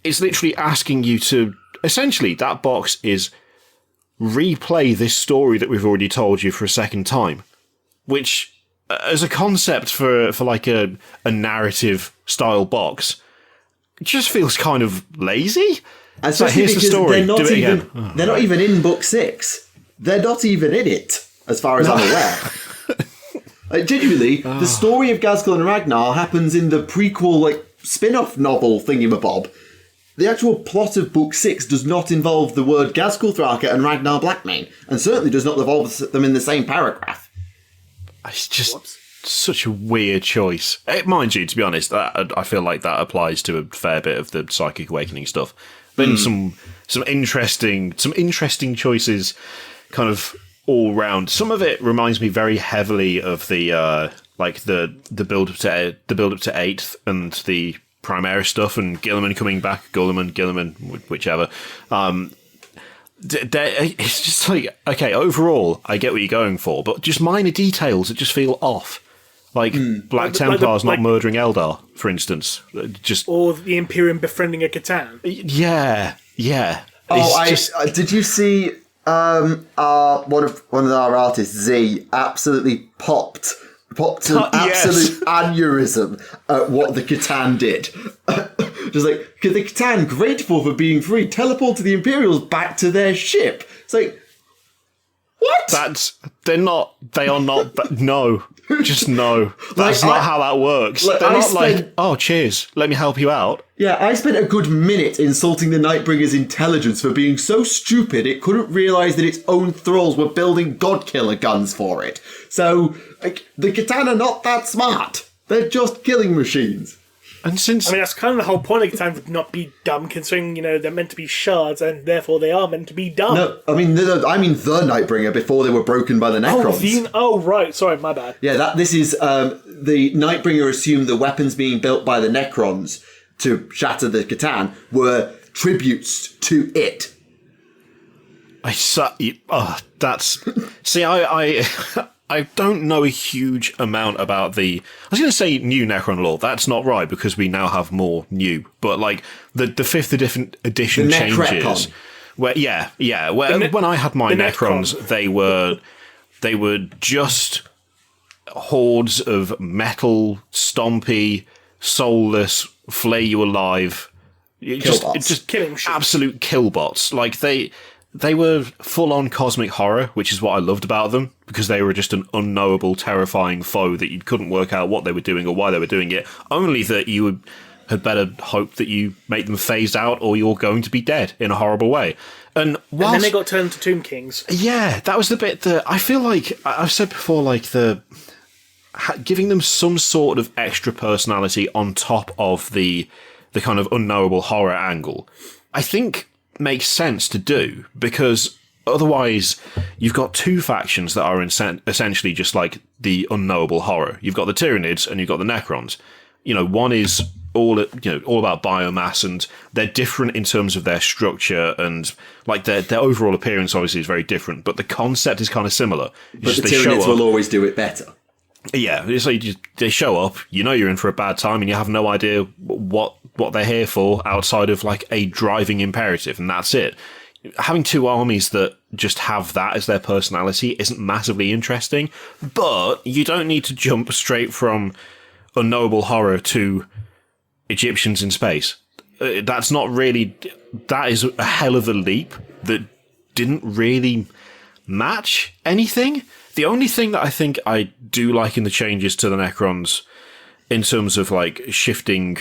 C: literally asking you to essentially that box is replay this story that we've already told you for a second time, which as a concept for a narrative style box just feels kind of lazy.
B: And especially
C: here's the story.
B: They're not even in book 6. They're not even in it, as far as I'm aware. Genuinely, the story of Ghazghkull and Ragnar happens in the prequel, spin-off novel thingamabob. The actual plot of book 6 does not involve the word Ghazghkull Thraka and Ragnar Blackmane, and certainly does not involve them in the same paragraph.
C: It's just such a weird choice. Mind you, to be honest, I feel like that applies to a fair bit of the Psychic Awakening stuff. Been some interesting choices, kind of all round. Some of it reminds me very heavily of the build up to 8th and the Primaris stuff, and Guilliman coming back, Guilliman, whichever. It's just like, okay, overall, I get what you're going for, but just minor details that just feel off. Like Black Templars not murdering Eldar, for instance.
A: Or the Imperium befriending a Catan.
C: Yeah.
B: Did you see one of our artists, Z, absolutely popped an absolute aneurysm at what the Catan did. Just like, the Catan, grateful for being free, teleport to the Imperials back to their ship. It's like, what? They are not, no. Just no. That's not how that works. They're not like, oh, cheers, let me help you out. Yeah, I spent a good minute insulting the Nightbringer's intelligence for being so stupid it couldn't realise that its own thralls were building Godkiller guns for it. So, the Catan are not that smart. They're just killing machines.
C: And
A: that's kind of the whole point of Catan would not be dumb, considering, they're meant to be shards, and therefore they are meant to be dumb.
B: No, I mean the Nightbringer before they were broken by the Necrons.
A: Oh, right, sorry, my bad.
B: Yeah, this is, the Nightbringer assumed the weapons being built by the Necrons to shatter the Catan were tributes to it.
C: I don't know a huge amount about I was going to say new Necron lore. That's not right, because we now have more new. But, the 5th edition changes.
B: Retcon.
C: When I had my Necrons, they were just hordes of metal, stompy, soulless, flay you alive. Just
A: killing machines.
C: Absolute killbots. They were full-on cosmic horror, which is what I loved about them, because they were just an unknowable, terrifying foe that you couldn't work out what they were doing or why they were doing it, only that you had better hope that you make them phased out or you're going to be dead in a horrible way. And
A: then they got turned into Tomb Kings.
C: Yeah, that was the bit that I feel like, I've said before, giving them some sort of extra personality on top of the kind of unknowable horror angle, I think makes sense to do, because otherwise you've got two factions that are essentially just like the unknowable horror. You've got the Tyranids and you've got the Necrons. One is all about biomass, and they're different in terms of their structure, and their overall appearance obviously is very different, but the concept is kind of similar.
B: But the Tyranids will always do it better.
C: Yeah, it's like they show up, you're in for a bad time, and you have no idea what they're here for outside of a driving imperative, and that's it. Having two armies that just have that as their personality isn't massively interesting, but you don't need to jump straight from unknowable horror to Egyptians in space. That's not really... That is a hell of a leap that didn't really match anything. The only thing that I think I do like in the changes to the Necrons, in terms of shifting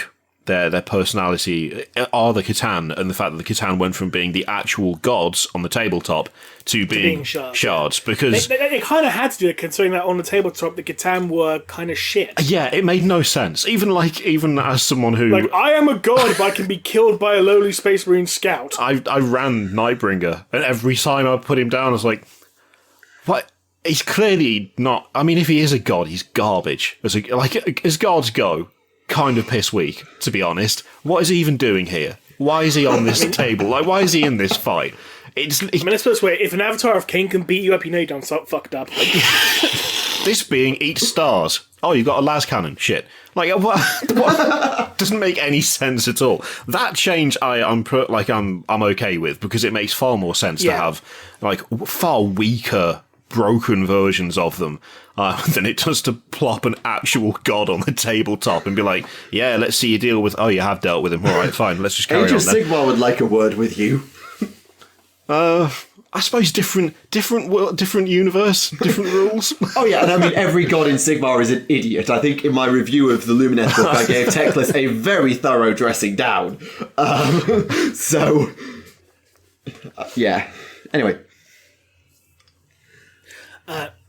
C: their personality, are the Catan, and the fact that the Catan went from being the actual gods on the tabletop to being shards. Because
A: they kind of had to do it, considering that on the tabletop the Catan were kind of shit.
C: Yeah, it made no sense. Even as someone who
A: I am a god, but I can be killed by a lowly Space Marine scout.
C: I ran Nightbringer, and every time I put him down, I was like, what? He's clearly not. I mean, if he is a god, he's garbage. As gods go, kind of piss weak, to be honest. What is he even doing here? Why is he on this table? Why is he in this fight?
A: Let's put it this way: if an Avatar of Cain can beat you up, you know you done fucked up.
C: This being eats stars. Oh, you've got a las cannon. Shit. What? Doesn't make any sense at all. That change, I'm okay with, because it makes far more sense to have far weaker, broken versions of them than it does to plop an actual god on the tabletop and be like, yeah, let's see you deal with... Oh, you have dealt with him. All right, fine. Let's just carry on then.
B: Age of Sigmar would like a word with you.
C: I suppose different universe, different rules.
B: Oh yeah, and I mean, every god in Sigmar is an idiot. I think in my review of the Lumineth book, I gave Teclis a very thorough dressing down. Yeah. Anyway.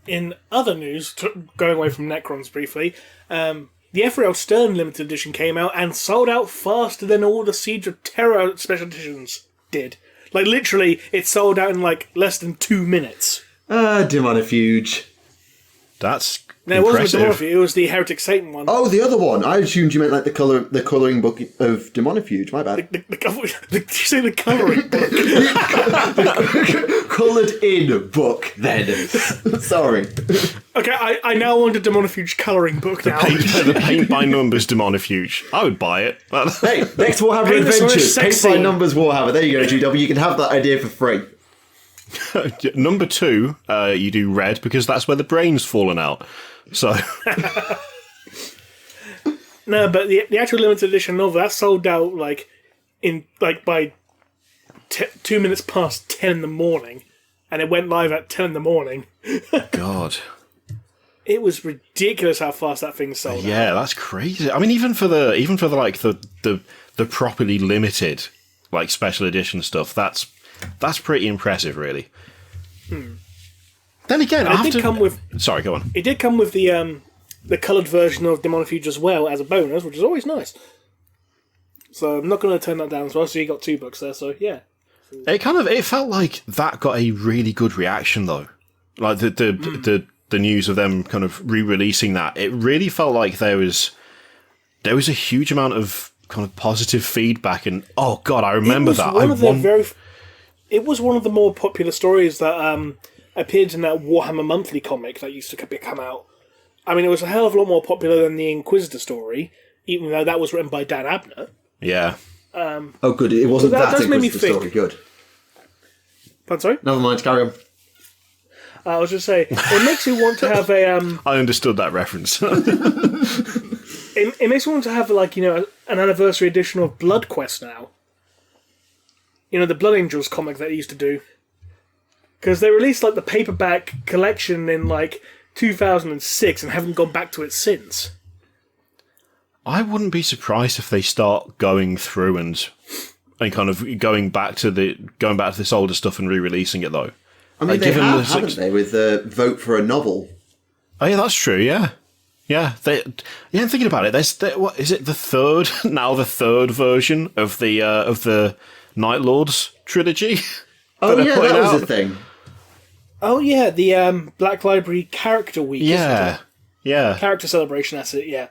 A: in other news, going away from Necrons briefly, the Ephrael Stern limited edition came out and sold out faster than all the Siege of Terra special editions did. Like, literally, it sold out in, like, less than 2 minutes.
B: Demonifuge.
C: That's
A: No, it wasn't the Demonifuge, it was the Heretic Satan one.
B: Oh, the other one. I assumed you meant like the colouring book of Demonifuge. My bad.
A: Did you say the colouring book?
B: Coloured in book, then. Sorry.
A: Okay, I now want a Demonifuge colouring book now.
C: The paint by numbers Demonifuge. I would buy it.
B: Hey, next Warhammer
A: Paint
B: Adventures. Paint
A: sexy.
B: by numbers Warhammer. There you go, GW. You can have that idea for free.
C: Number 2, you do red because that's where the brain's fallen out. So
A: No, but the actual limited edition novel, that sold out by 2 minutes past 10 in the morning, and it went live at 10 in the morning.
C: God.
A: It was ridiculous how fast that thing sold out.
C: Yeah, that's crazy. I mean, even for the properly limited like special edition stuff, that's pretty impressive, really. Then again, sorry, go on.
A: It did come with the coloured version of Demonifuge as well as a bonus, which is always nice. So I'm not going to turn that down as well. So you got 2 books there. So yeah,
C: it felt like that got a really good reaction though. Like the news of them kind of re-releasing that, it really felt like there was a huge amount of kind of positive feedback. And oh god, I remember that.
A: It was one of the more popular stories that appeared in that Warhammer Monthly comic that used to come out. I mean, it was a hell of a lot more popular than the Inquisitor story, even though that was written by Dan Abnett.
C: Yeah.
B: Oh, good. It wasn't that Inquisitor story. Good.
A: Pardon, sorry?
B: Never mind. Carry on.
A: I was just saying, it makes you want to have a...
C: I understood that reference.
A: it makes you want to have, an anniversary edition of Blood Quest now. You know, the Blood Angels comic that they used to do. Because they released, the paperback collection in, 2006 and haven't gone back to it since.
C: I wouldn't be surprised if they start going through and kind of going back to this older stuff and re-releasing it, though.
B: I mean, they haven't they, with the vote for a novel?
C: Oh, yeah, that's true, yeah. Yeah, thinking about it, what is it, the third version of the Night Lords trilogy?
B: Oh, yeah, that was a thing.
A: Oh, yeah, the Black Library Character Week,
C: yeah.
A: isn't it? Yeah. Character Celebration, that's it, yeah.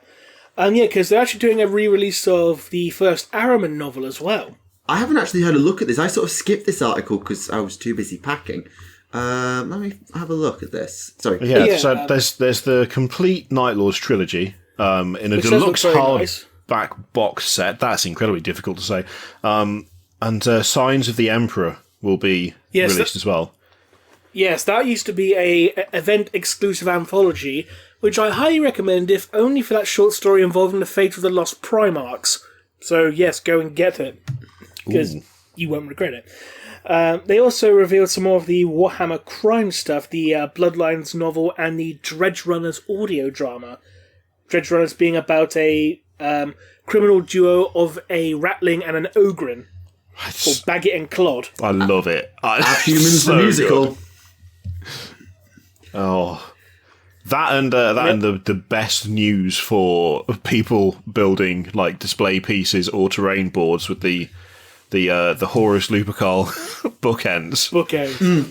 A: Because they're actually doing a re-release of the first Araman novel as well.
B: I haven't actually had a look at this. I sort of skipped this article because I was too busy packing. Let me have a look at this. Sorry.
C: Yeah, so there's the complete Night Lords trilogy in a deluxe hardback box set. That's incredibly difficult to say. And Signs of the Emperor will be released as well.
A: Yes, that used to be a event-exclusive anthology, which I highly recommend, if only for that short story involving the fate of the lost Primarchs. So yes, go and get it, because you won't regret it. They also revealed some more of the Warhammer crime stuff, the Bloodlines novel and the Dredge Runners audio drama. Dredge Runners being about a criminal duo of a Ratling and an Ogrin, called Baggett and Clod.
C: I love it.
B: Humans the musical.
C: Good. Oh, that and the best news for people building display pieces or terrain boards with the Horus Lupercal bookends.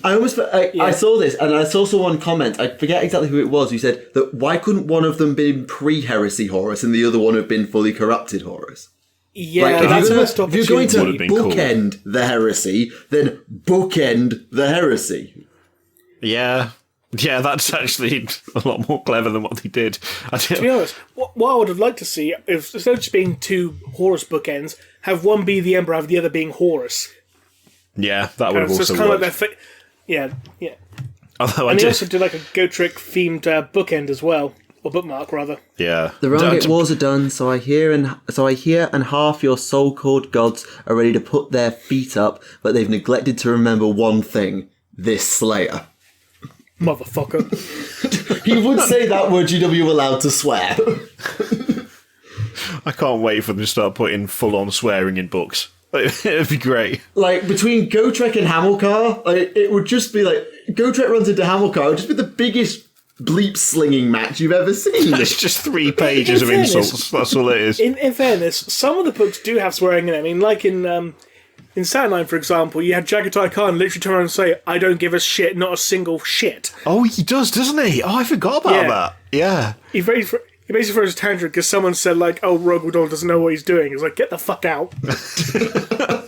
B: I saw this, and I saw someone comment, I forget exactly who it was, who said that why couldn't one of them been pre-heresy Horus and the other one have been fully corrupted Horus?
A: Yeah, that's a missed opportunity.
B: If you're going to bookend the heresy, then bookend the heresy.
C: Yeah. Yeah, that's actually a lot more clever than what they did.
A: To be honest, what I would have liked to see, is instead of just being 2 Horus bookends, have one be the Emperor, have the other being Horus.
C: Yeah, that would have also worked. Kind of like
A: yeah. And they also did a Gotrek themed bookend as well, or bookmark rather.
C: Yeah.
B: The Rungate Wars are done, so I hear and half your so-called gods are ready to put their feet up, but they've neglected to remember one thing: this Slayer.
A: Motherfucker.
B: He would say that word GW allowed to swear.
C: I can't wait for them to start putting full-on swearing in books. It'd be great.
B: Between Gotrek and Hamilcar, it would just be Gotrek runs into Hamilcar, it would just be the biggest bleep slinging match you've ever seen.
C: It's just 3 pages of insults. That's all it is.
A: In fairness, some of the books do have swearing in it. I mean, like in Saturnine, for example, you had Jagatai Khan literally turn around and say, "I don't give a shit, not a single shit."
C: Oh, he does, doesn't he? Oh, I forgot about that. Yeah.
A: He basically throws a tantrum because someone said, like, "Oh, Rogue Udon doesn't know what he's doing." He's like, "Get the fuck out." To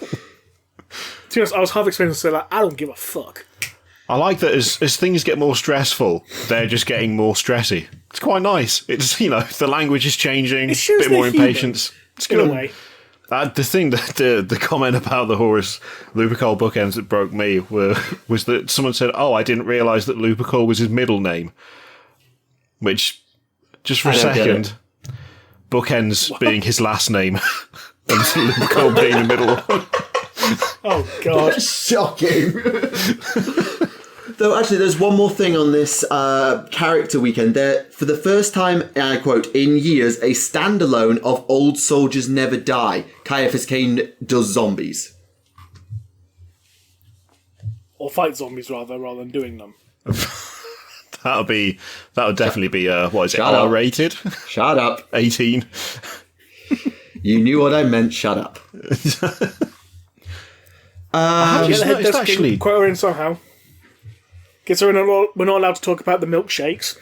A: be honest, I was half expecting to say, like, "I don't give a fuck."
C: I like that as things get more stressful, they're just getting more stressy. It's quite nice. It's, the language is changing, a bit more impatience. It's good.
A: In a way.
C: The thing that the comment about the Horus Lupercal bookends that broke me was that someone said, "Oh, I didn't realise that Lupercal was his middle name," which, just for a second, bookends being his last name and Lupercal being the middle one.
A: Oh God!
B: Shocking. Though, actually, there's one more thing on this character weekend. There, for the first time, and I quote, "in years, a standalone of Old Soldiers Never Die. Caiaphas Cain does zombies."
A: Or fight zombies, rather than doing them.
C: That would definitely be, what is it,
B: Shut up.
C: R-rated?
B: Shut up.
C: 18.
B: You knew what I meant, shut up.
C: Just noticed, actually,
A: quote her in somehow. Guess we're not allowed to talk about the milkshakes.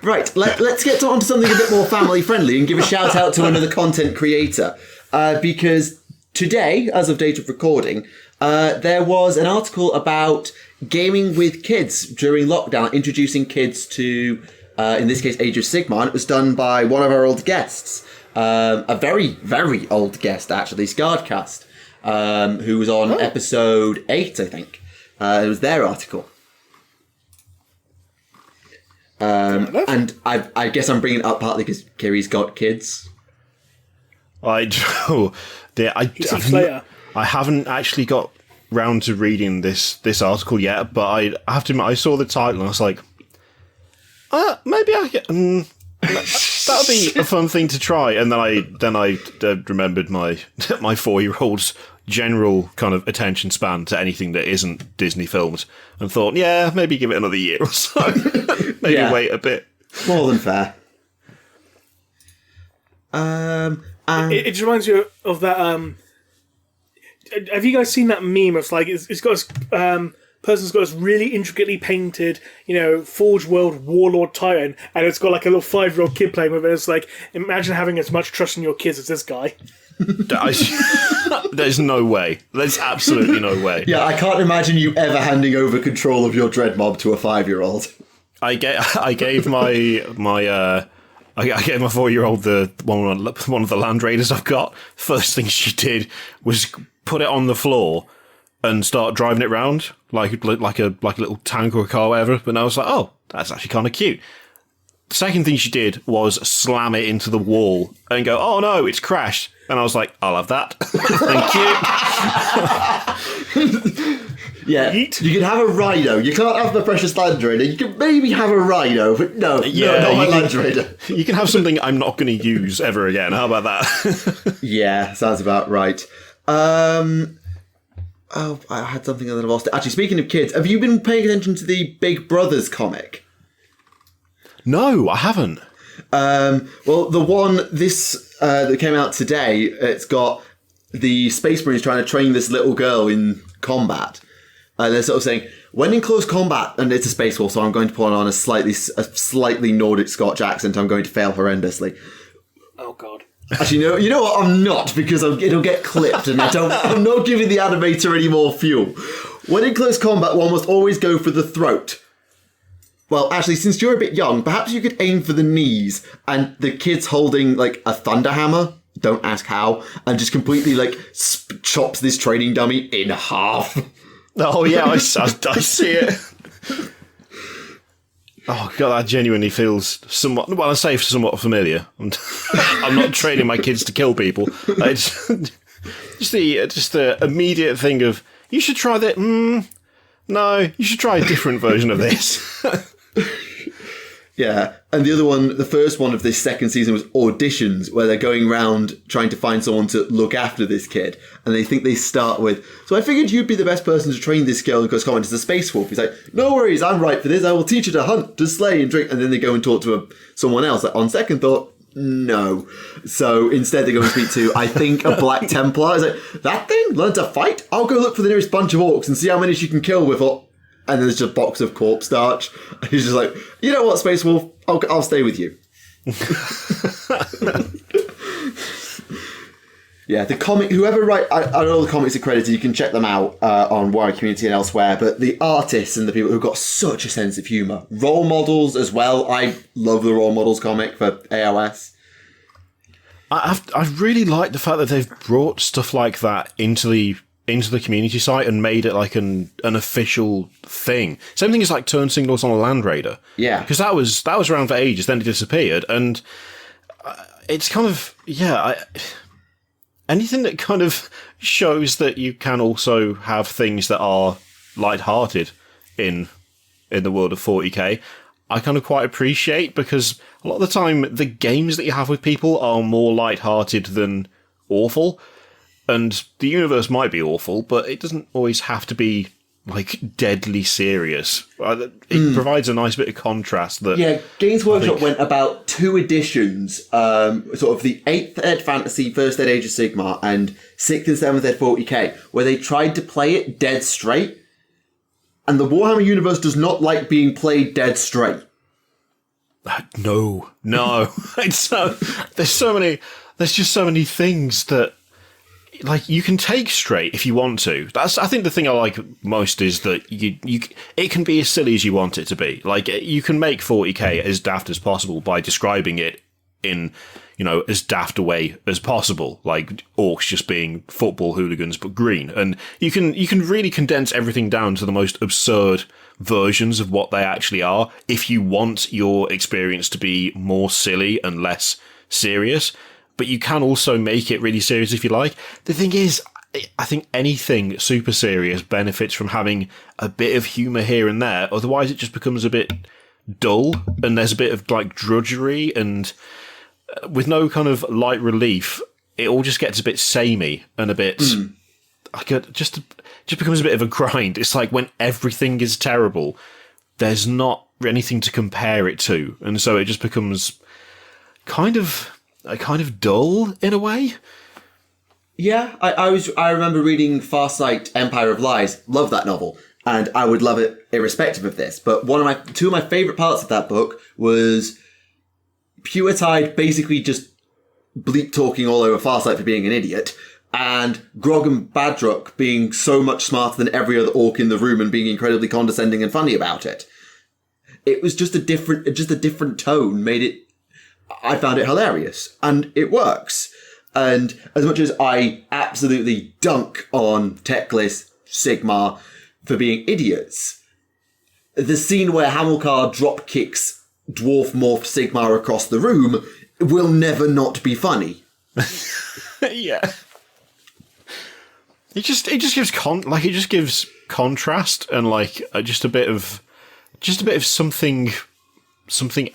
B: Right, let's get on to something a bit more family friendly and give a shout out to another content creator. Because today, as of date of recording, there was an article about gaming with kids during lockdown, introducing kids to, in this case, Age of Sigmar. And it was done by one of our old guests, a very, very old guest, actually, Scarredcast, who was on episode 8, I think. It was their article. And I guess I'm bringing it up partly because Kiri's got kids.
C: I haven't actually got round to reading this article yet, but I have to admit, I saw the title and I was like, maybe I get... that would be a fun thing to try. And then I remembered my 4-year-old's general kind of attention span to anything that isn't Disney films, and thought, yeah, maybe give it another year or so. Maybe wait a bit.
B: More than fair.
A: It just reminds you of that. Have you guys seen that meme? It's like it's got this person's got this really intricately painted, Forge World Warlord Titan, and it's got like a little 5-year-old kid playing with it. It's like, imagine having as much trust in your kids as this guy.
C: There's no way. There's absolutely no way.
B: Yeah, I can't imagine you ever handing over control of your dread mob to a 5-year-old.
C: I gave my 4-year-old one of the Land Raiders I've got. First thing she did was put it on the floor and start driving it around like a little tank or a car or whatever. But I was like, oh, that's actually kind of cute. The second thing she did was slam it into the wall and go, oh no, it's crashed. And I was like, I'll have that. Thank you.
B: Yeah,
A: Yeet.
B: You can have a Rhino. You can't have the Precious Land Raider. You can maybe have a Rhino, but no, not my Land Raider.
C: You can have something I'm not going to use ever again. How about that?
B: Yeah, sounds about right. I had something and then I lost it. Actually, speaking of kids, have you been paying attention to the Big Brothers comic?
C: No, I haven't.
B: Well, the one that came out today, it's got the Space Marines trying to train this little girl in combat. And they're sort of saying, when in close combat, and it's a Space Wolf, so I'm going to put on a slightly Nordic Scotch accent, I'm going to fail horrendously.
A: Oh, God.
B: Actually, you know what? I'm not, because it'll get clipped, and I'm not giving the animator any more fuel. When in close combat, one must always go for the throat. Well, actually, since you're a bit young, perhaps you could aim for the knees, and the kid's holding, like, a thunder hammer, don't ask how, and just completely, like, chops this training dummy in half.
C: Oh, yeah, I see it. Oh, God, that genuinely feels somewhat... Well, I say somewhat familiar. I'm not training my kids to kill people. It's just the immediate thing of, you should try that... No, you should try a different version of this.
B: Yeah, and the other one, the first one of this second season was auditions, where they're going around trying to find someone to look after this kid. And they think they start with, so I figured you'd be the best person to train this girl because comment is a space wolf. He's like, no worries, I'm right for this. I will teach her to hunt, to slay, and drink. And then they go and talk to someone else. Like, on second thought, no. So instead they go and speak to, I think, a Black Templar. He's like, that thing? Learn to fight? I'll go look for the nearest bunch of orcs and see how many she can kill with it. And then there's just a box of corpse starch. And he's just like, you know what, Space Wolf? I'll stay with you. Yeah, the comic, whoever I know the comics are credited, you can check them out on Warhammer Community and elsewhere, but the artists and the people who've got such a sense of humour. Role models as well. I love the Role Models comic for AOS.
C: I really like the fact that they've brought stuff like that into the community site and made it like an official thing. Same thing as like turn signals on a Land Raider. Yeah. Because that was around for ages, then it disappeared. And it's kind of, anything that kind of shows that you can also have things that are lighthearted in the world of 40k, I kind of quite appreciate, because a lot of the time the games that you have with people are more lighthearted than awful. And the universe might be awful, but it doesn't always have to be, like, deadly serious. It provides a nice bit of contrast.
B: Games Workshop went about 2 editions, sort of the 8th Ed Fantasy, 1st Ed Age of Sigmar, and 6th and 7th Ed 40k, where they tried to play it dead straight. And the Warhammer universe does not like being played dead straight.
C: No. It's there's just so many things that, like, you can take straight if you want to. I think the thing I like most is that it can be as silly as you want it to be. Like, you can make 40k as daft as possible by describing it in, as daft a way as possible. Like orcs just being football hooligans but green, and you can really condense everything down to the most absurd versions of what they actually are if you want your experience to be more silly and less serious. But you can also make it really serious if you like. The thing is, I think anything super serious benefits from having a bit of humour here and there. Otherwise, it just becomes a bit dull, and there's a bit of like drudgery, and with no kind of light relief, it all just gets a bit samey and a bit just becomes a bit of a grind. It's like when everything is terrible, there's not anything to compare it to, and so it just becomes kind of dull in a way.
B: Yeah, I remember reading Farsight Empire of Lies. Love that novel, and I would love it irrespective of this. But two of my favourite parts of that book was Puretide basically just bleep talking all over Farsight for being an idiot, and Grog and Badrock being so much smarter than every other orc in the room and being incredibly condescending and funny about it. It was just a different tone made it. I found it hilarious, and it works. And as much as I absolutely dunk on Teclis, Sigmar for being idiots, the scene where Hamilcar drop kicks Dwarf Morph Sigmar across the room will never not be funny.
C: Yeah. It just gives contrast and like just a bit of something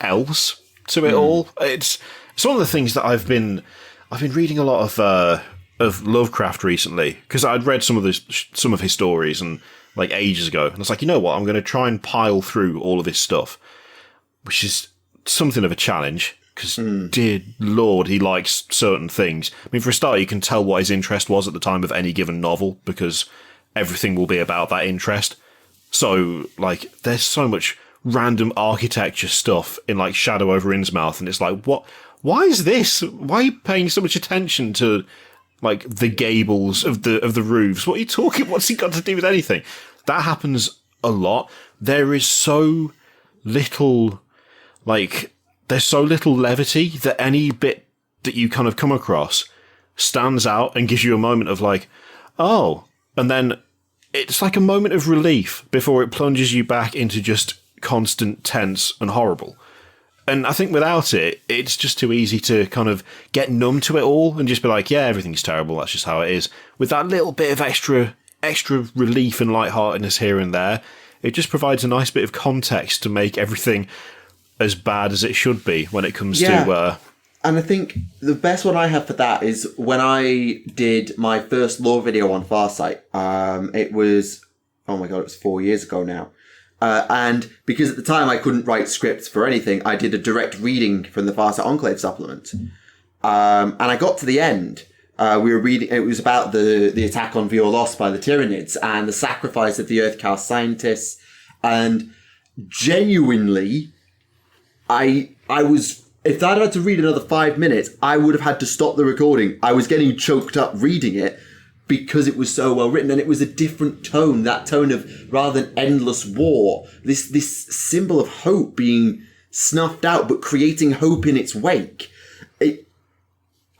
C: else to it all. It's one of the things that I've been reading a lot of Lovecraft recently, because I'd read some of his stories and like ages ago, and I was like, you know what, I'm going to try and pile through all of his stuff, which is something of a challenge because dear Lord, he likes certain things. I mean, for a start, you can tell what his interest was at the time of any given novel because everything will be about that interest. So like, there's so much random architecture stuff in like Shadow over Innsmouth, and it's like, what? Why is this? Why are you paying so much attention to like the gables of the roofs? What are you talking? What's he got to do with anything? That happens a lot. There is so little, like, there's so little levity that any bit that you kind of come across stands out and gives you a moment of like, oh, and then it's like a moment of relief before it plunges you back into just constant tense and horrible. And I think without it, it's just too easy to kind of get numb to it all and just be like, yeah, everything's terrible, that's just how it is. With that little bit of extra relief and lightheartedness here and there, it just provides a nice bit of context to make everything as bad as it should be when it comes
B: Yeah.
C: to.
B: And I think the best one I have for that is when I did my first lore video on Farsight. It was, oh my god, it was 4 years ago now. And because at the time I couldn't write scripts for anything, I did a direct reading from the Farsight Enclave supplement. And I got to the end. We were reading, it was about the attack on Violos by the Tyranids and the sacrifice of the Earthcast scientists. And genuinely, I was, if I'd had to read another 5 minutes, I would have had to stop the recording. I was getting choked up reading it because it was so well written, and it was a different tone, that tone of, rather than endless war, this symbol of hope being snuffed out, but creating hope in its wake.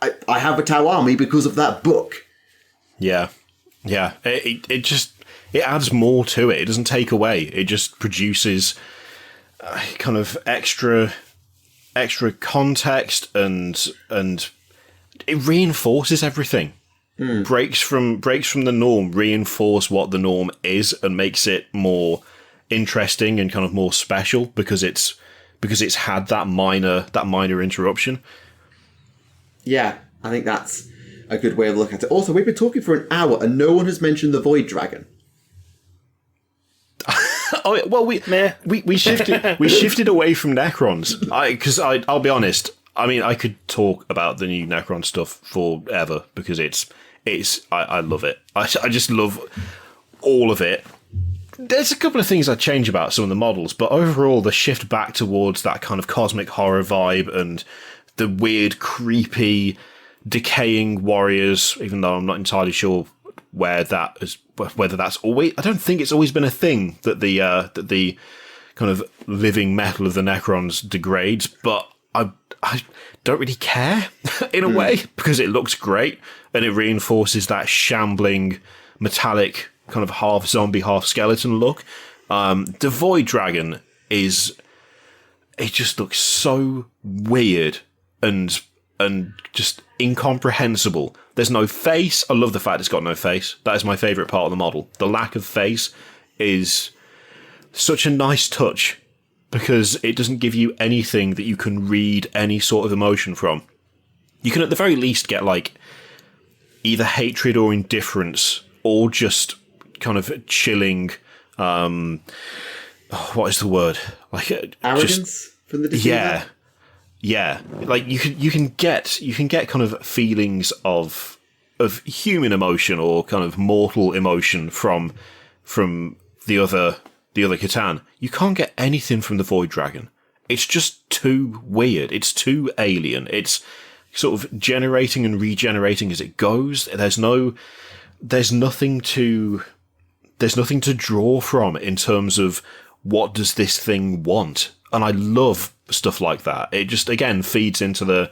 B: I have a Tau army because of that book.
C: Yeah. It just, it adds more to it. It doesn't take away. It just produces kind of extra context, and it reinforces everything. Breaks from the norm, reinforce what the norm is, and makes it more interesting and kind of more special because it's had that minor interruption.
B: Yeah, I think that's a good way of looking at it. Also, we've been talking for an hour and no one has mentioned the Void Dragon.
C: Oh well, we shifted away from Necrons because I'll be honest. I mean, I could talk about the new Necron stuff forever because I love it. I just love all of it. There's a couple of things I'd change about some of the models, but overall the shift back towards that kind of cosmic horror vibe and the weird, creepy, decaying warriors, even though I'm not entirely sure whether that's always, I don't think it's always been a thing that the kind of living metal of the Necrons degrades, but I don't really care in a way because it looks great and it reinforces that shambling, metallic, kind of half zombie, half skeleton look. The Void Dragon it just looks so weird and just incomprehensible. There's no face. I love the fact it's got no face. That is my favourite part of the model. The lack of face is such a nice touch because it doesn't give you anything that you can read any sort of emotion from. You can at the very least get like either hatred or indifference or just kind of chilling, what is the word? Like
B: Arrogance from the deceiver?
C: Yeah. Like you can get kind of feelings of human emotion or kind of mortal emotion from the other Catan. You can't get anything from the Void Dragon. It's just too weird. It's too alien. It's sort of generating and regenerating as it goes. There's nothing to draw from in terms of what does this thing want. And I love stuff like that. It just, again, feeds into the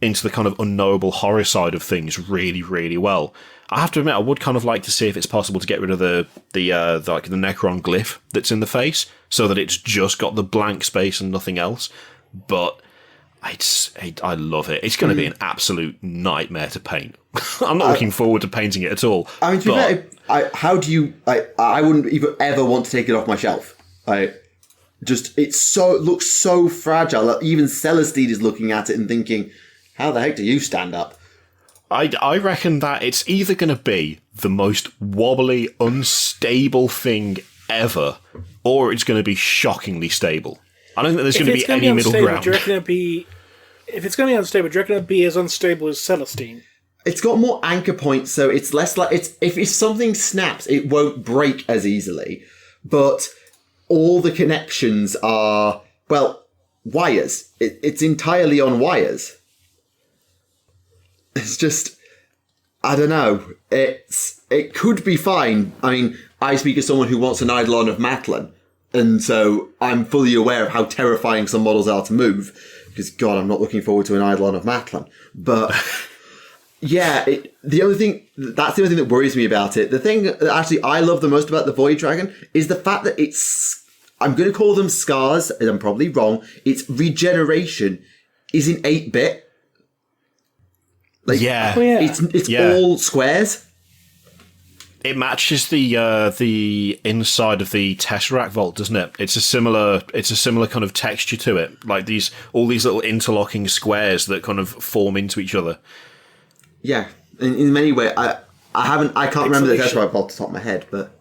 C: kind of unknowable horror side of things really, really well. I have to admit, I would kind of like to see if it's possible to get rid of the Necron glyph that's in the face, so that it's just got the blank space and nothing else. But I love it. It's going to be an absolute nightmare to paint. I'm not looking forward to painting it at all.
B: I mean, to be fair, I wouldn't even ever want to take it off my shelf. It looks so fragile. Even Celestine is looking at it and thinking, how the heck do you stand up?
C: I reckon that it's either going to be the most wobbly, unstable thing ever, or it's going to be shockingly stable. I don't think there's going to be any middle ground.
A: If it's going to be unstable, do you reckon it'll be as unstable as Celestine?
B: It's got more anchor points, so it's less like if something snaps, it won't break as easily. But all the connections are, well, wires. It's entirely on wires. It's just, I don't know. It could be fine. I mean, I speak as someone who wants an Eidolon of Matlin, and so I'm fully aware of how terrifying some models are to move. Because, God, I'm not looking forward to an Eidolon of Matlin. But yeah, that's the only thing that worries me about it. The thing that actually I love the most about the Void Dragon is the fact that I'm going to call them scars, and I'm probably wrong. Its regeneration is in 8-bit.
C: Yeah.
B: It's all squares.
C: It matches the inside of the Tesseract vault, doesn't it? It's a similar kind of texture to it, like all these little interlocking squares that kind of form into each other.
B: Yeah, in many ways, I can't remember the Tesseract vault off the top of my head, but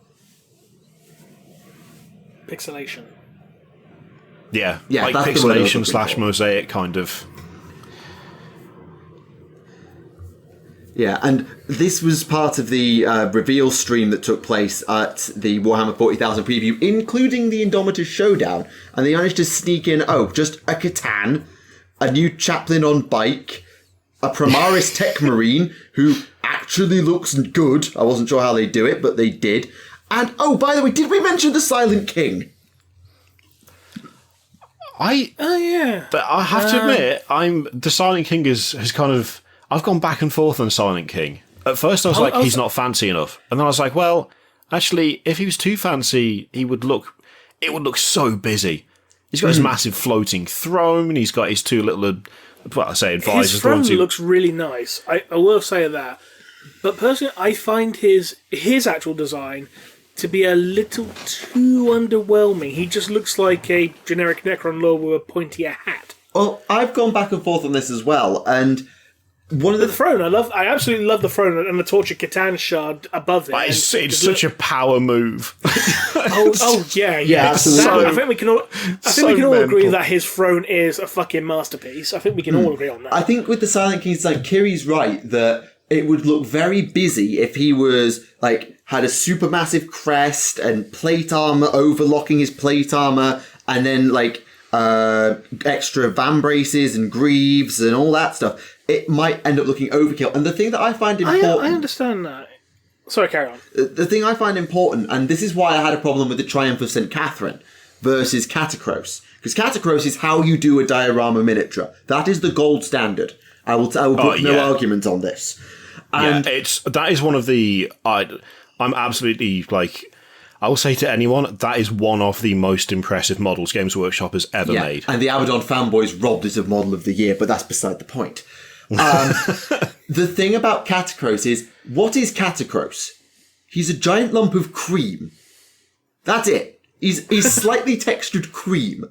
A: pixelation.
C: Yeah,
B: yeah,
C: like
B: that's
C: pixelation / mosaic kind of.
B: Yeah, and this was part of the reveal stream that took place at the Warhammer 40,000 preview, including the Indomitus showdown, and they managed to sneak in, just a Catan, a new chaplain on bike, a Primaris Tech Marine, who actually looks good. I wasn't sure how they do it, but they did. And, by the way, did we mention the Silent King?
A: Yeah.
C: But I have to admit, the Silent King has kind of... I've gone back and forth on Silent King. At first I was like, he's not fancy enough. And then I was like, well, actually, if he was too fancy, it would look so busy. He's got his massive floating throne, he's got his two little, advisors.
A: His throne looks really nice. I will say that. But personally, I find his actual design to be a little too underwhelming. He just looks like a generic Necron lord with a pointier hat.
B: Well, I've gone back and forth on this as well, and... one of the
A: throne, I absolutely love the throne and the tortured Catan shard above it.
C: It's such a power move.
A: yeah,
B: absolutely.
A: I think we can all agree that his throne is a fucking masterpiece. I think we can all agree on that.
B: I think with the Silent King's design, Kiri's right that it would look very busy if he was had a supermassive crest and plate armor overlocking his plate armor, and then extra vambraces and greaves and all that stuff. It might end up looking overkill. And the thing that I find important...
A: I understand that. Sorry, carry on.
B: The thing I find important, and this is why I had a problem with the Triumph of St. Catherine versus Catacros. Because Catacros is how you do a diorama miniature. That is the gold standard. I will put no argument on this. And
C: that is one of the... I'm absolutely, I will say to anyone, that is one of the most impressive models Games Workshop has ever made.
B: And the Abaddon fanboys robbed it of Model of the Year, but that's beside the point. The thing about Catacros is, what is Catacros? He's a giant lump of cream. That's it. He's slightly textured cream.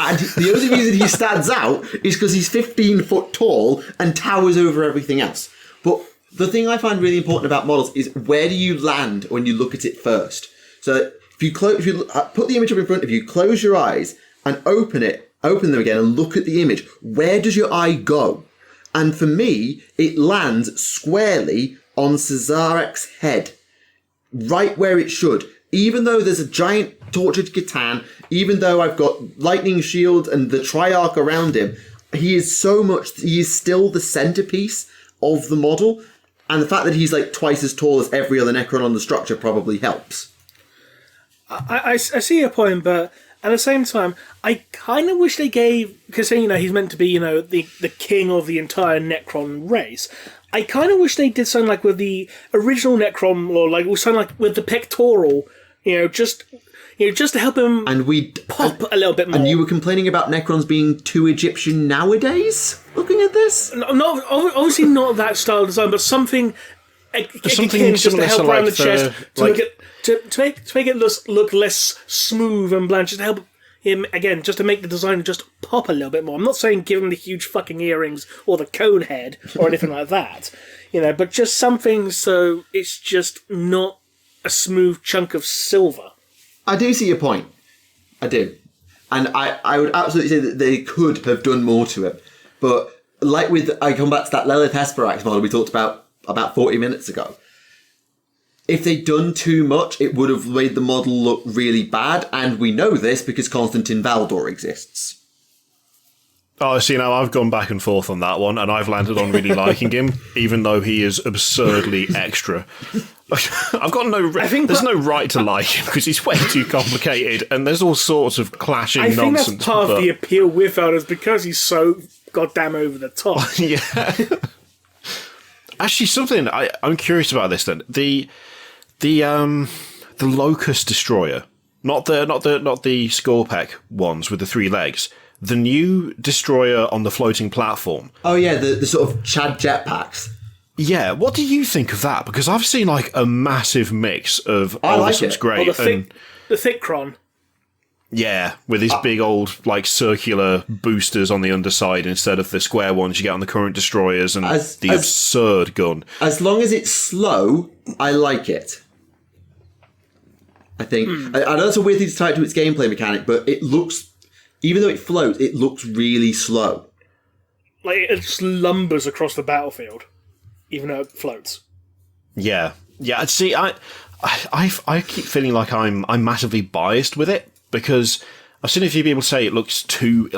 B: And the only reason he stands out is because he's 15 foot tall and towers over everything else. But the thing I find really important about models is, where do you land when you look at it first? So if you put the image up in front of you, close your eyes and open them again and look at the image, where does your eye go? And for me, it lands squarely on Cesarek's head, right where it should. Even though there's a giant tortured Catan, even though I've got lightning shield and the Triarch around him, he is still the centerpiece of the model. And the fact that he's twice as tall as every other Necron on the structure probably helps.
A: I see your point, but at the same time, I kind of wish they gave... Because, he's meant to be, the king of the entire Necron race. I kind of wish they did something with the original Necron, or something with the pectoral, just to help him pop a little bit more.
B: And you were complaining about Necrons being too Egyptian nowadays, looking at this?
A: Obviously not that style of design, but something akin just to help around the chest, to make it look less smooth and bland, just to help him, again, just to make the design just pop a little bit more. I'm not saying give him the huge fucking earrings or the cone head or anything like that, but just something so it's just not a smooth chunk of silver.
B: I do see your point. I do. And I would absolutely say that they could have done more to it. But I come back to that Lilith Hesperax model we talked about 40 minutes ago. If they'd done too much, it would have made the model look really bad, and we know this because Constantine Valdor exists.
C: Oh, see, now I've gone back and forth on that one, and I've landed on really liking him, even though he is absurdly extra. I've got there's no right to like him, because he's way too complicated, and there's all sorts of clashing nonsense.
A: I think that's part of the appeal with Valdor, because he's so goddamn over the top.
C: Yeah. Actually, something I'm curious about this then. The Locust Destroyer, not the Scorpec ones with the 3 legs. The new destroyer on the floating platform.
B: Oh yeah, the sort of Chad jetpacks.
C: Yeah, what do you think of that? Because I've seen like a massive mix of
B: I like
C: this looks
B: it.
C: great.
A: The Thickron.
C: Yeah, with his big old like circular boosters on the underside instead of the square ones you get on the current destroyers, and the absurd gun.
B: As long as it's slow, I like it. I think I know that's a weird thing to tie it to its gameplay mechanic, but it looks, even though it floats, it looks really slow.
A: Like, it slumbers across the battlefield, even though it floats.
C: Yeah. See, I keep feeling like I'm massively biased with it, because I've seen a few people say it looks too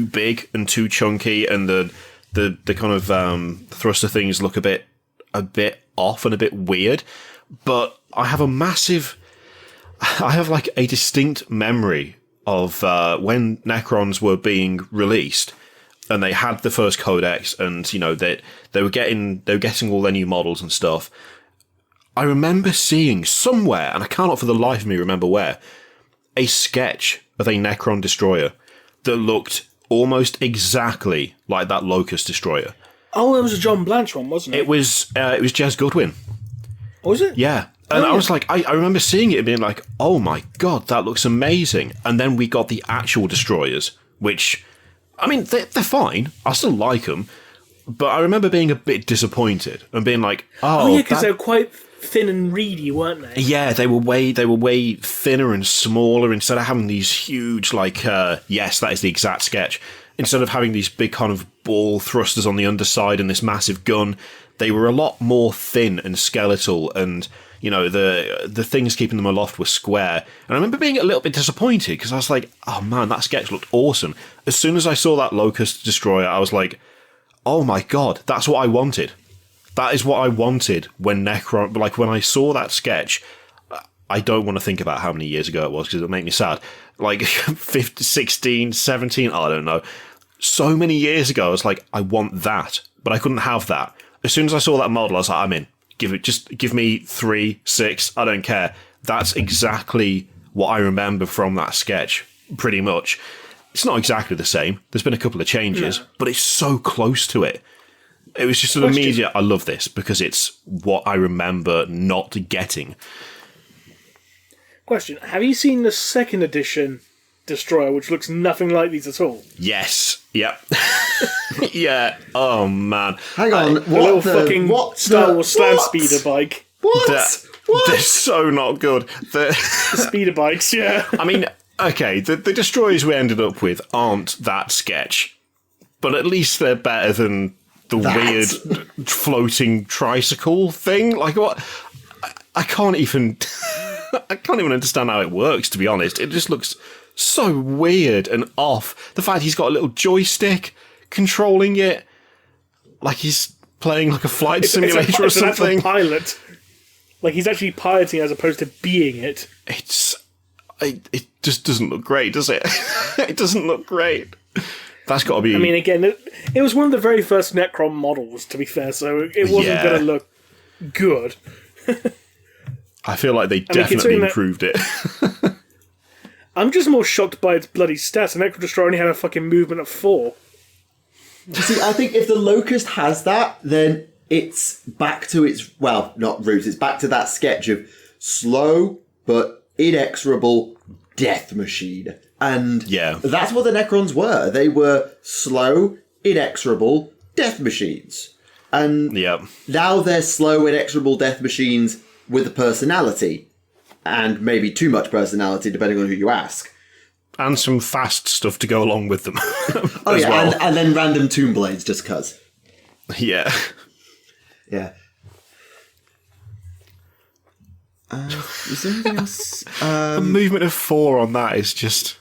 C: big and too chunky, and the kind of thruster things look a bit off and a bit weird. But I have like a distinct memory of when Necrons were being released, and they had the first codex, and you know they were getting all their new models and stuff. I remember seeing somewhere, and I cannot for the life of me remember where, a sketch of a Necron destroyer that looked almost exactly like that Locust destroyer.
A: Oh, it was a John Blanche one, wasn't it?
C: It was Jez Goodwin.
A: Was it?
C: Yeah. And I was like, I remember seeing it and being like, oh my god, that looks amazing. And then we got the actual destroyers, which, I mean, they're fine. I still like them. But I remember being a bit disappointed and being like,
A: oh yeah, because they were quite thin and reedy, weren't they?
C: Yeah, they were way thinner and smaller. Instead of having these huge, like, yes, that is the exact sketch. Instead of having these big kind of ball thrusters on the underside and this massive gun, they were a lot more thin and skeletal, and you know the things keeping them aloft were square. And I remember being a little bit disappointed because I was like, oh man, that sketch looked awesome. As soon as I saw that Locust destroyer, I was like, oh my god, that's what I wanted. That is what I wanted when Necron, like when I saw that sketch. I don't want to think about how many years ago it was because it'll make me sad. Like 15, 16, 17, I don't know. So many years ago, I was like, I want that, but I couldn't have that. As soon as I saw that model, I was like, I'm in. Give me 3, 6, I don't care. That's exactly what I remember from that sketch, pretty much. It's not exactly the same. There's been a couple of changes, but it's so close to it. It was just an immediate, I love this, because it's what I remember not getting.
A: Question, have you seen the second edition destroyer, which looks nothing like these at all?
C: Yes. Yep. Yeah. Oh, man.
B: Hang on.
A: What Star Wars Slant Speeder bike.
B: What?
C: They're so not good.
A: The speeder bikes, yeah.
C: I mean, okay, the destroyers we ended up with aren't that sketch, but at least they're better than the weird floating tricycle thing. Like, what? I can't even... I can't even understand how it works, to be honest. It just looks so weird and off. The fact he's got a little joystick controlling it, like he's playing like a flight simulator or something.
A: It's an actual pilot. Like he's actually piloting as opposed to being it.
C: It just doesn't look great, does it? It doesn't look great. That's got to be...
A: I mean, again, it was one of the very first Necron models, to be fair, so it wasn't going to look good.
C: I feel like they definitely improved it.
A: I'm just more shocked by its bloody stats. The Necron Destroyer only had a fucking movement of 4.
B: You see, I think if the Locust has that, then it's back to its, well, not roots, it's back to that sketch of slow but inexorable death machine. And that's what the Necrons were. They were slow, inexorable death machines. And now they're slow, inexorable death machines with a personality. And maybe too much personality, depending on who you ask.
C: And some fast stuff to go along with them.
B: Oh, yeah, well. and then random tomb blades, just cuz.
C: Yeah.
B: Yeah. Is there anything else?
C: A movement of 4 on that is just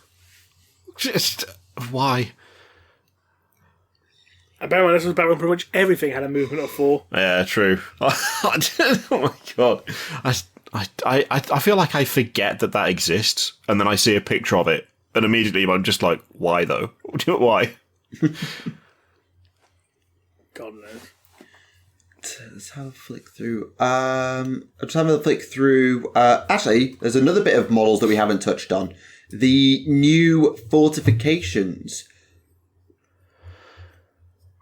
C: why?
A: I bet when this was back when pretty much everything had a movement of 4.
C: Yeah, true. Oh my god. I feel like I forget that exists, and then I see a picture of it, and immediately I'm just like, why though? Why?
A: God knows.
B: Let's have a flick through. I'm just having a flick through. Actually, there's another bit of models that we haven't touched on. The new fortifications.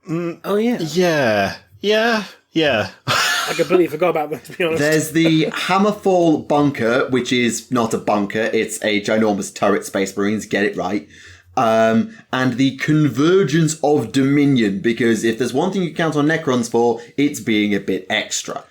A: Oh, yeah.
C: Yeah. Yeah.
A: I completely forgot about them, to be honest.
B: There's the Hammerfall bunker, which is not a bunker, it's a ginormous turret, Space Marines, get it right. And the Convergence of Dominion, because if there's one thing you count on Necrons for, it's being a bit extra.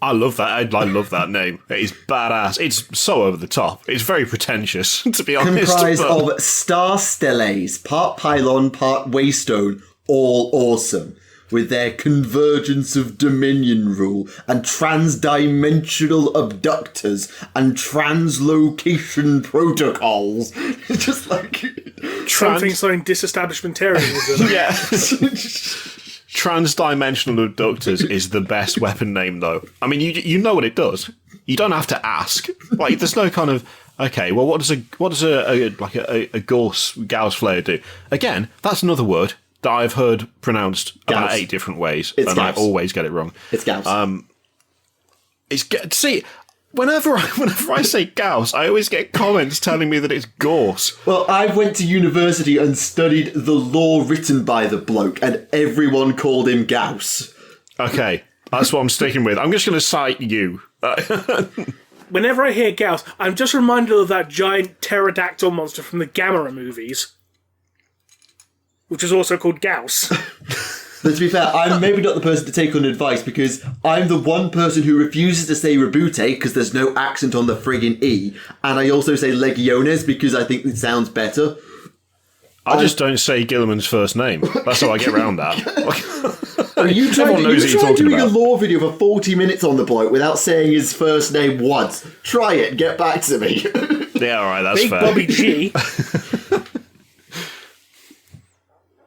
C: I love that. I love that name. It is badass. It's so over the top. It's very pretentious, to be honest.
B: Comprised of star steles, part pylon, part waystone, all awesome. With their Convergence of Dominion rule, and transdimensional abductors, and translocation protocols. It's just like...
A: Something disestablishmentarianism.
C: Yeah. Transdimensional abductors is the best weapon name, though. I mean, you know what it does. You don't have to ask. Like, there's no kind of... Okay, well, what does a Gauss flare do? Again, that's another word that I've heard pronounced about 8 different ways, and Gauss. I always get it wrong.
B: It's Gauss.
C: See, whenever I say Gauss, I always get comments telling me that it's Gauss.
B: Well, I went to university and studied the law written by the bloke, and everyone called him Gauss.
C: Okay, that's what I'm sticking with. I'm just going to cite you.
A: Whenever I hear Gauss, I'm just reminded of that giant pterodactyl monster from the Gamera movies, which is also called Gauss.
B: But to be fair, I'm maybe not the person to take on advice, because I'm the one person who refuses to say Rebute because there's no accent on the friggin' E, and I also say Legiones because I think it sounds better.
C: I just don't say Gilliman's first name. That's how I get around that.
B: Are you trying doing
C: about
B: a lore video for 40 minutes on the bloke without saying his first name once? Try it, get back to me.
C: Yeah, alright, that's
A: Big
C: fair.
A: Bobby G.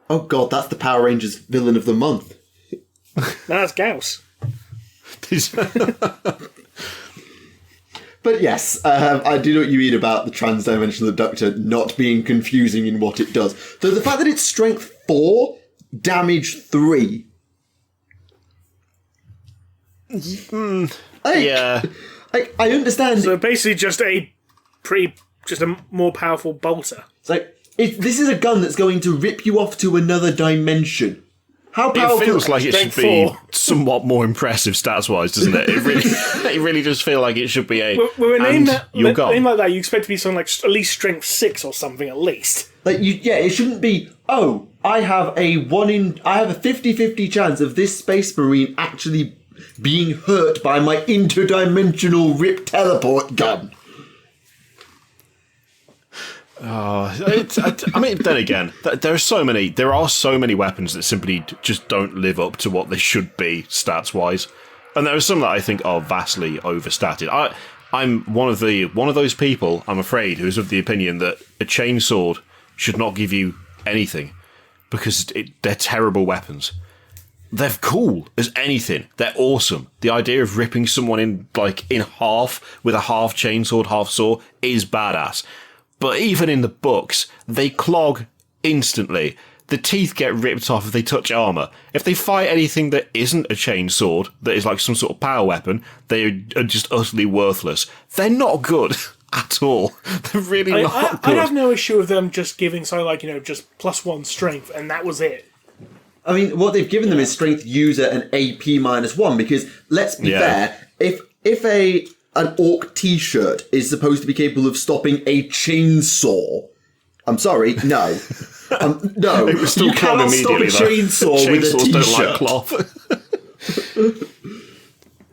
B: Oh god, that's the Power Rangers villain of the month.
A: No, that's Gauss.
B: But yes, I do know what you mean about the transdimensional abductor not being confusing in what it does. Though the fact that it's strength 4, damage 3.
C: Yeah.
B: I understand.
A: So basically just a more powerful bolter.
B: It's like, this is a gun that's going to rip you off to another dimension. How powerful?
C: It feels like it should be somewhat more impressive stats-wise, doesn't it? It really does feel like it should be a...
A: With a name like that, you expect to be something like at least strength 6 or something, at least.
B: Like, it shouldn't be, I have a 50-50 chance of this Space Marine actually being hurt by my interdimensional rip teleport gun.
C: I mean, then again, there are so many weapons that simply just don't live up to what they should be stats-wise, and there are some that I think are vastly overstated. I'm one of those people, I'm afraid, who's of the opinion that a chainsword should not give you anything because they're terrible weapons. They're cool as anything. They're awesome. The idea of ripping someone in half with a half chainsword, half saw is badass. But even in the books, they clog instantly. The teeth get ripped off if they touch armour. If they fight anything that isn't a chainsword, that is like some sort of power weapon, they are just utterly worthless. They're not good at all. They're really not good.
A: I have no issue with them just giving something like, just +1 strength, and that was it.
B: I mean, what they've given them is strength user and AP -1, because let's be fair, if an orc t-shirt is supposed to be capable of stopping a chainsaw, I'm sorry, no. No,
C: it was still
B: you cannot stop a chainsaw with a t-shirt.
C: Don't like cloth.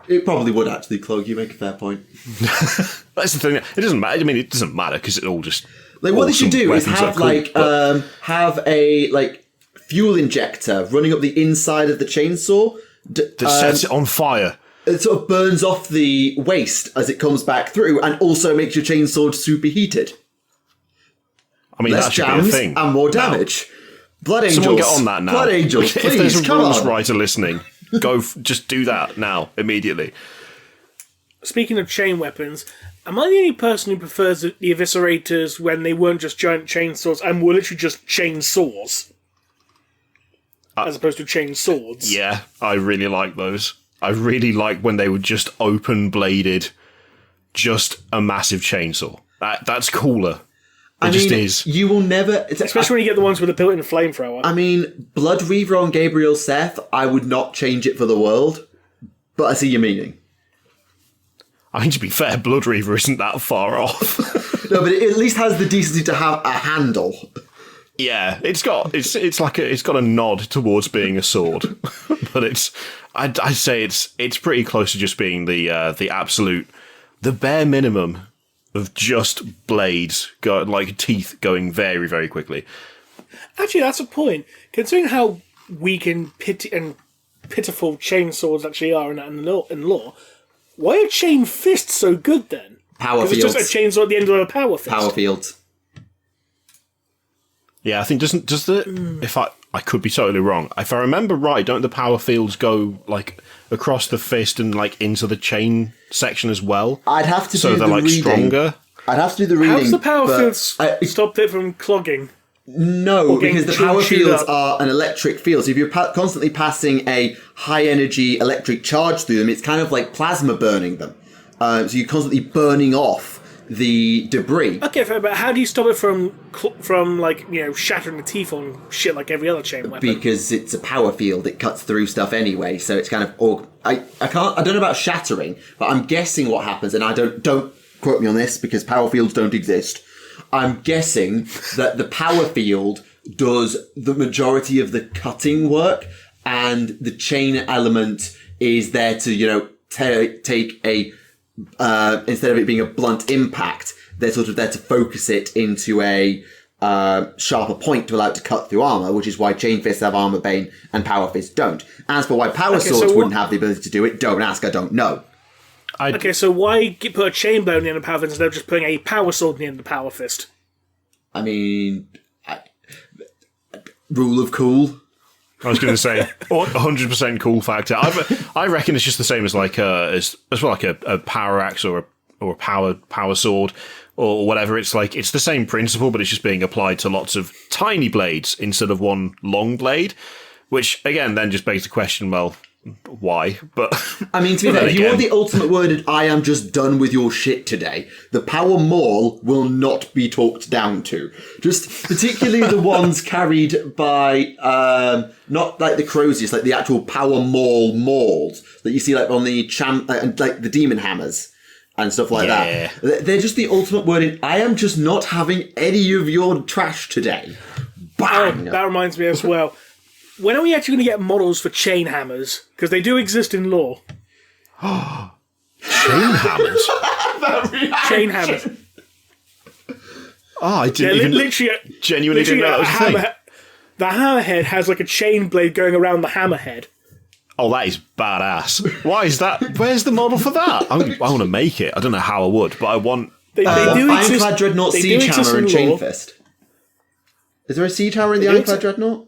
B: It probably would actually clog. You make a fair point.
C: That's the thing. It doesn't matter. I mean, it doesn't matter because it all just...
B: Like, what they should do is have, have a, fuel injector running up the inside of the chainsaw.
C: That sets it on fire.
B: It sort of burns off the waste as it comes back through, and also makes your chainsaw superheated.
C: I mean, that should be a thing.
B: And more damage. Blood Angels.
C: Someone get on that now.
B: Blood Angels, please,
C: if there's a
B: come
C: rules
B: on.
C: writer listening, just do that now, immediately.
A: Speaking of chain weapons, am I the only person who prefers the Eviscerators when they weren't just giant chainsaws and were literally just chainsaws? As opposed to chain swords.
C: Yeah, I really like those. I really like when they were just open-bladed, just a massive chainsaw. That's cooler. It just is.
B: You will never...
A: Especially when you get the ones with a built-in flamethrower.
B: I mean, Blood Reaver on Gabriel Seth, I would not change it for the world. but I see your meaning.
C: I mean, to be fair, Blood Reaver isn't that far off.
B: No, but it at least has the decency to have a handle.
C: Yeah, it's got a nod towards being a sword, but I'd say it's pretty close to just being the bare minimum of just blades, like teeth going very, very quickly.
A: Actually, that's a point. Considering how weak and pitiful chain swords actually are in lore, why are chain fists so good then?
B: Power fields.
A: It's just a chainsaw at the end of a power fist.
B: Power fields.
C: Yeah, I think if I could be totally wrong. If I remember right, don't the power fields go like across the fist and like into the chain section as well?
B: I'd have to
C: so
B: do
C: they're
B: the
C: like
B: reading.
C: stronger.
B: I'd have to do the reading.
A: How's the power fields stopped it from clogging?
B: No, because the power fields
A: up.
B: are an electric field. So if you're constantly passing a high energy electric charge through them, it's kind of like plasma burning them. So you're constantly burning off the debris.
A: Okay, fair, but how do you stop it from like, you know, shattering the teeth on shit like every other chain weapon?
B: Because it's a power field, it cuts through stuff anyway. So it's kind of I don't know about shattering, but I'm guessing what happens, and I don't quote me on this because power fields don't exist. I'm guessing that the power field does the majority of the cutting work, and the chain element is there to, you know, take a instead of it being a blunt impact, they're sort of there to focus it into a sharper point to allow it to cut through armor, which is why chain fists have armor bane and power fists don't. As for why power swords wouldn't have the ability to do it, don't ask, I don't know.
A: Okay, so why put a chain blade in the end of power fist instead of just putting a power sword in the end of the power fist?
B: I mean, rule of cool.
C: I was going to say 100% cool factor. I reckon it's just the same as like as well, like a power axe or a power sword or whatever. It's like it's the same principle, but it's just being applied to lots of tiny blades instead of one long blade. Which again, then just begs the question: well, why? But
B: I mean, to be fair, if you want the ultimate worded, I am just done with your shit today, the power maul will not be talked down to. Just particularly the ones carried by, not like the Crozius, like the actual power mauls that you see like on the like the demon hammers and stuff like that. They're just the ultimate worded, I am just not having any of your trash today. Bang!
A: Oh, that reminds me as well. When are we actually going to get models for chain hammers? Because they do exist in lore.
C: Chain hammers?
A: Chain hammers.
C: Oh, I didn't genuinely didn't know that was a thing.
A: The hammerhead has like a chain blade going around the hammerhead.
C: Oh, that is badass. Why is that? Where's the model for that? I want to make it. I don't know how I would, but I want...
A: They do exist.
B: Ironclad Dreadnought, Siege Hammer and Chain Fist. Is there a Siege Hammer in the Ironclad Dreadnought?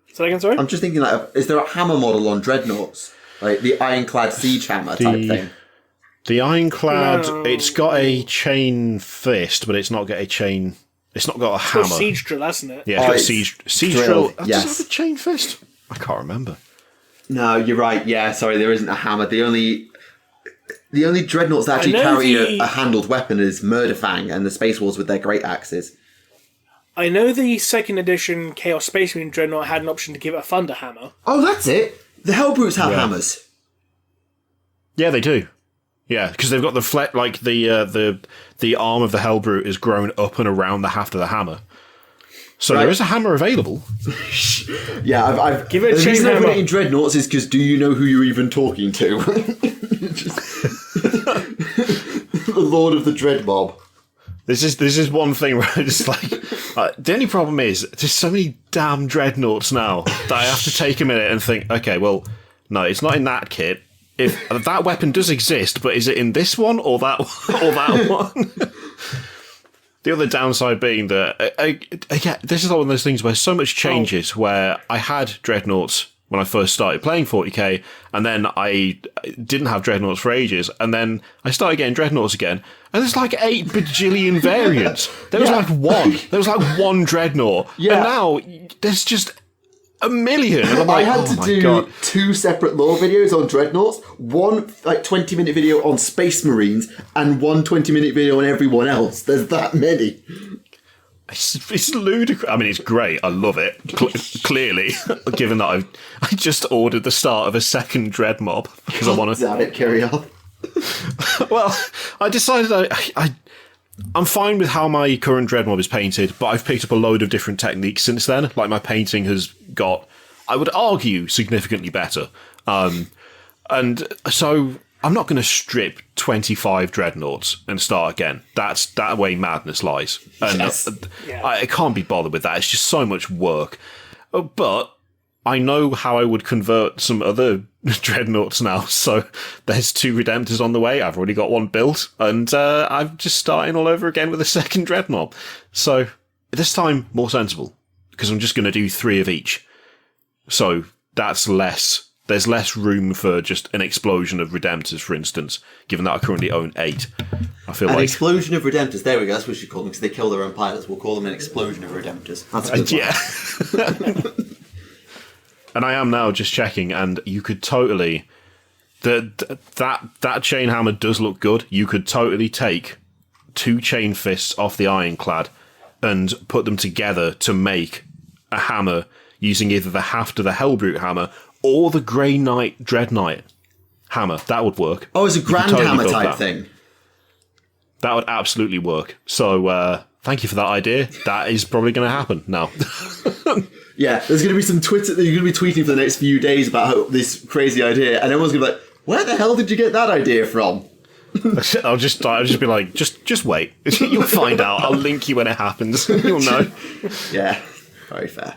A: Say that again, sorry?
B: I'm just thinking, like, is there a hammer model on Dreadnoughts? Like the Ironclad Siege Hammer type thing?
C: The Ironclad, it's got a chain fist, but it's not got a chain... It's not got a hammer.
A: It's got Siege Drill, hasn't it?
C: Yeah, it's got Siege Drill.
B: Yes.
C: Does it have a chain fist? I can't remember.
B: No, you're right. Yeah, sorry, there isn't a hammer. The only Dreadnoughts that actually carry a handled weapon is Murderfang and the Space Wolves with their great axes.
A: I know the second edition Chaos Space Marine Dreadnought had an option to give it a Thunder Hammer.
B: Oh, that's it. The Hellbrutes have hammers.
C: Yeah, they do. Yeah, because they've got the like the arm of the Hellbrute is grown up and around the haft of the hammer. So there is a hammer available.
B: Yeah, I've
A: give it a
B: the
A: chain
B: reason I
A: hammer.
B: put it in Dreadnoughts is because do you know who you're even talking to? The Lord of the Dread Mob.
C: This is one thing where it's like the only problem is there's so many damn Dreadnoughts now that I have to take a minute and think, okay, well, no, it's not in that kit. If that weapon does exist, but is it in this one or that one? The other downside being that again, this is one of those things where so much changes. Where I had Dreadnoughts when I first started playing 40k, and then I didn't have Dreadnoughts for ages, and then I started getting Dreadnoughts again, and there's like 8 bajillion variants. There was like one. There was like one Dreadnought, and now there's just a million. And I'm like,
B: I had to do 2 separate lore videos on Dreadnoughts, one like 20-minute video on Space Marines, and one 20-minute video on everyone else. There's that many.
C: It's ludicrous. I mean, it's great. I love it. Clearly, given that I just ordered the start of a second Dreadmob because I want to.
B: Damn it, Kirioth.
C: Well, I decided I'm fine with how my current Dreadmob is painted, but I've picked up a load of different techniques since then. Like, my painting has got, I would argue, significantly better. And so I'm not going to strip 25 Dreadnoughts and start again. That's that way madness lies. And
B: Yes.
C: I can't be bothered with that. It's just so much work. But I know how I would convert some other Dreadnoughts now. So there's 2 Redemptors on the way. I've already got one built. And I'm just starting all over again with a second Dreadmob. So this time, more sensible. Because I'm just going to do 3 of each. So that's less. There's less room for just an explosion of Redemptors, for instance, given that I currently own 8. I feel
B: An
C: like...
B: explosion of Redemptors. There we go. That's what we should call them, because they kill their own pilots. We'll call them an explosion of Redemptors. That's a good one.
C: Yeah. And I am now just checking, and you could totally... That chain hammer does look good. You could totally take 2 chain fists off the Ironclad and put them together to make a hammer using either the haft of the Hellbrute hammer or the Grey Knight Dreadnought hammer. That would work.
B: Oh, it's a grand
C: totally
B: hammer
C: build
B: type
C: that.
B: thing.
C: That would absolutely work. So, thank you for that idea. That is probably going to happen now.
B: Yeah, there's going to be some Twitter. You're going to be tweeting for the next few days about this crazy idea, and everyone's going to be like, "Where the hell did you get that idea from?"
C: I'll just be like, just wait. You'll find out. I'll link you when it happens. You'll know.
B: Yeah, very fair.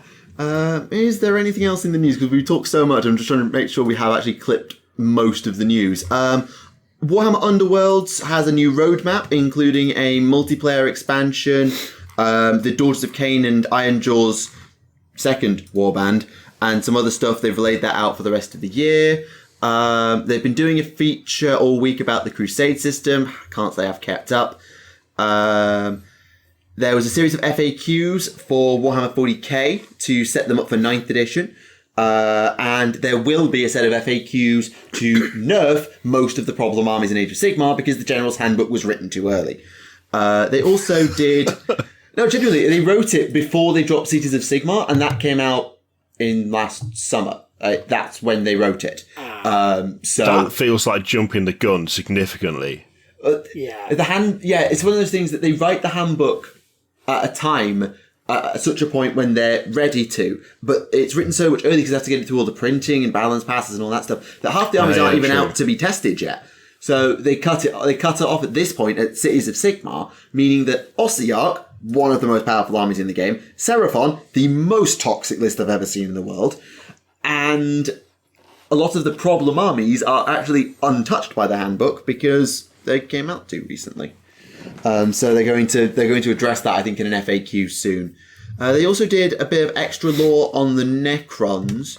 B: Is there anything else in the news? Because we talked so much, I'm just trying to make sure we have actually clipped most of the news. Warhammer Underworlds has a new roadmap, including a multiplayer expansion, the Daughters of Cain and Ironjaw's second warband, and some other stuff. They've laid that out for the rest of the year. They've been doing a feature all week about the Crusade system. Can't say I've kept up. There was a series of FAQs for Warhammer 40k to set them up for 9th edition. And there will be a set of FAQs to nerf most of the problem armies in Age of Sigmar because the General's Handbook was written too early. They also did... No, genuinely, they wrote it before they dropped Cities of Sigmar, and that came out in last summer. That's when they wrote it. So
C: that feels like jumping the gun significantly.
B: It's one of those things that they write the handbook at a time, at such a point when they're ready to, but it's written so much early because they have to get it through all the printing and balance passes and all that stuff that half the armies aren't even out to be tested yet. So they cut it off at this point at Cities of Sigmar, meaning that Ossiarch, one of the most powerful armies in the game, Seraphon, the most toxic list I've ever seen in the world, and a lot of the problem armies are actually untouched by the handbook because they came out too recently. So they're going to address that, I think, in an FAQ soon. They also did a bit of extra lore on the Necrons,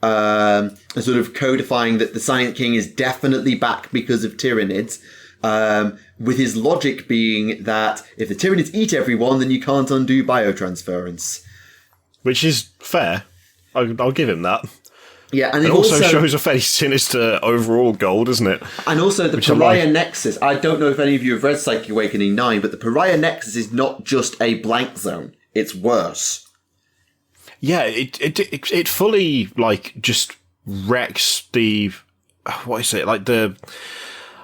B: and sort of codifying that the Silent King is definitely back because of Tyranids, with his logic being that if the Tyranids eat everyone, then you can't undo biotransference.
C: Which is fair. I'll give him that.
B: Yeah, and
C: it also shows a fairly sinister overall goal, doesn't it?
B: And also the Pariah Nexus. I don't know if any of you have read Psychic Awakening 9, but the Pariah Nexus is not just a blank zone. It's worse.
C: Yeah, it fully, like, just wrecks the... What is it? Like, the...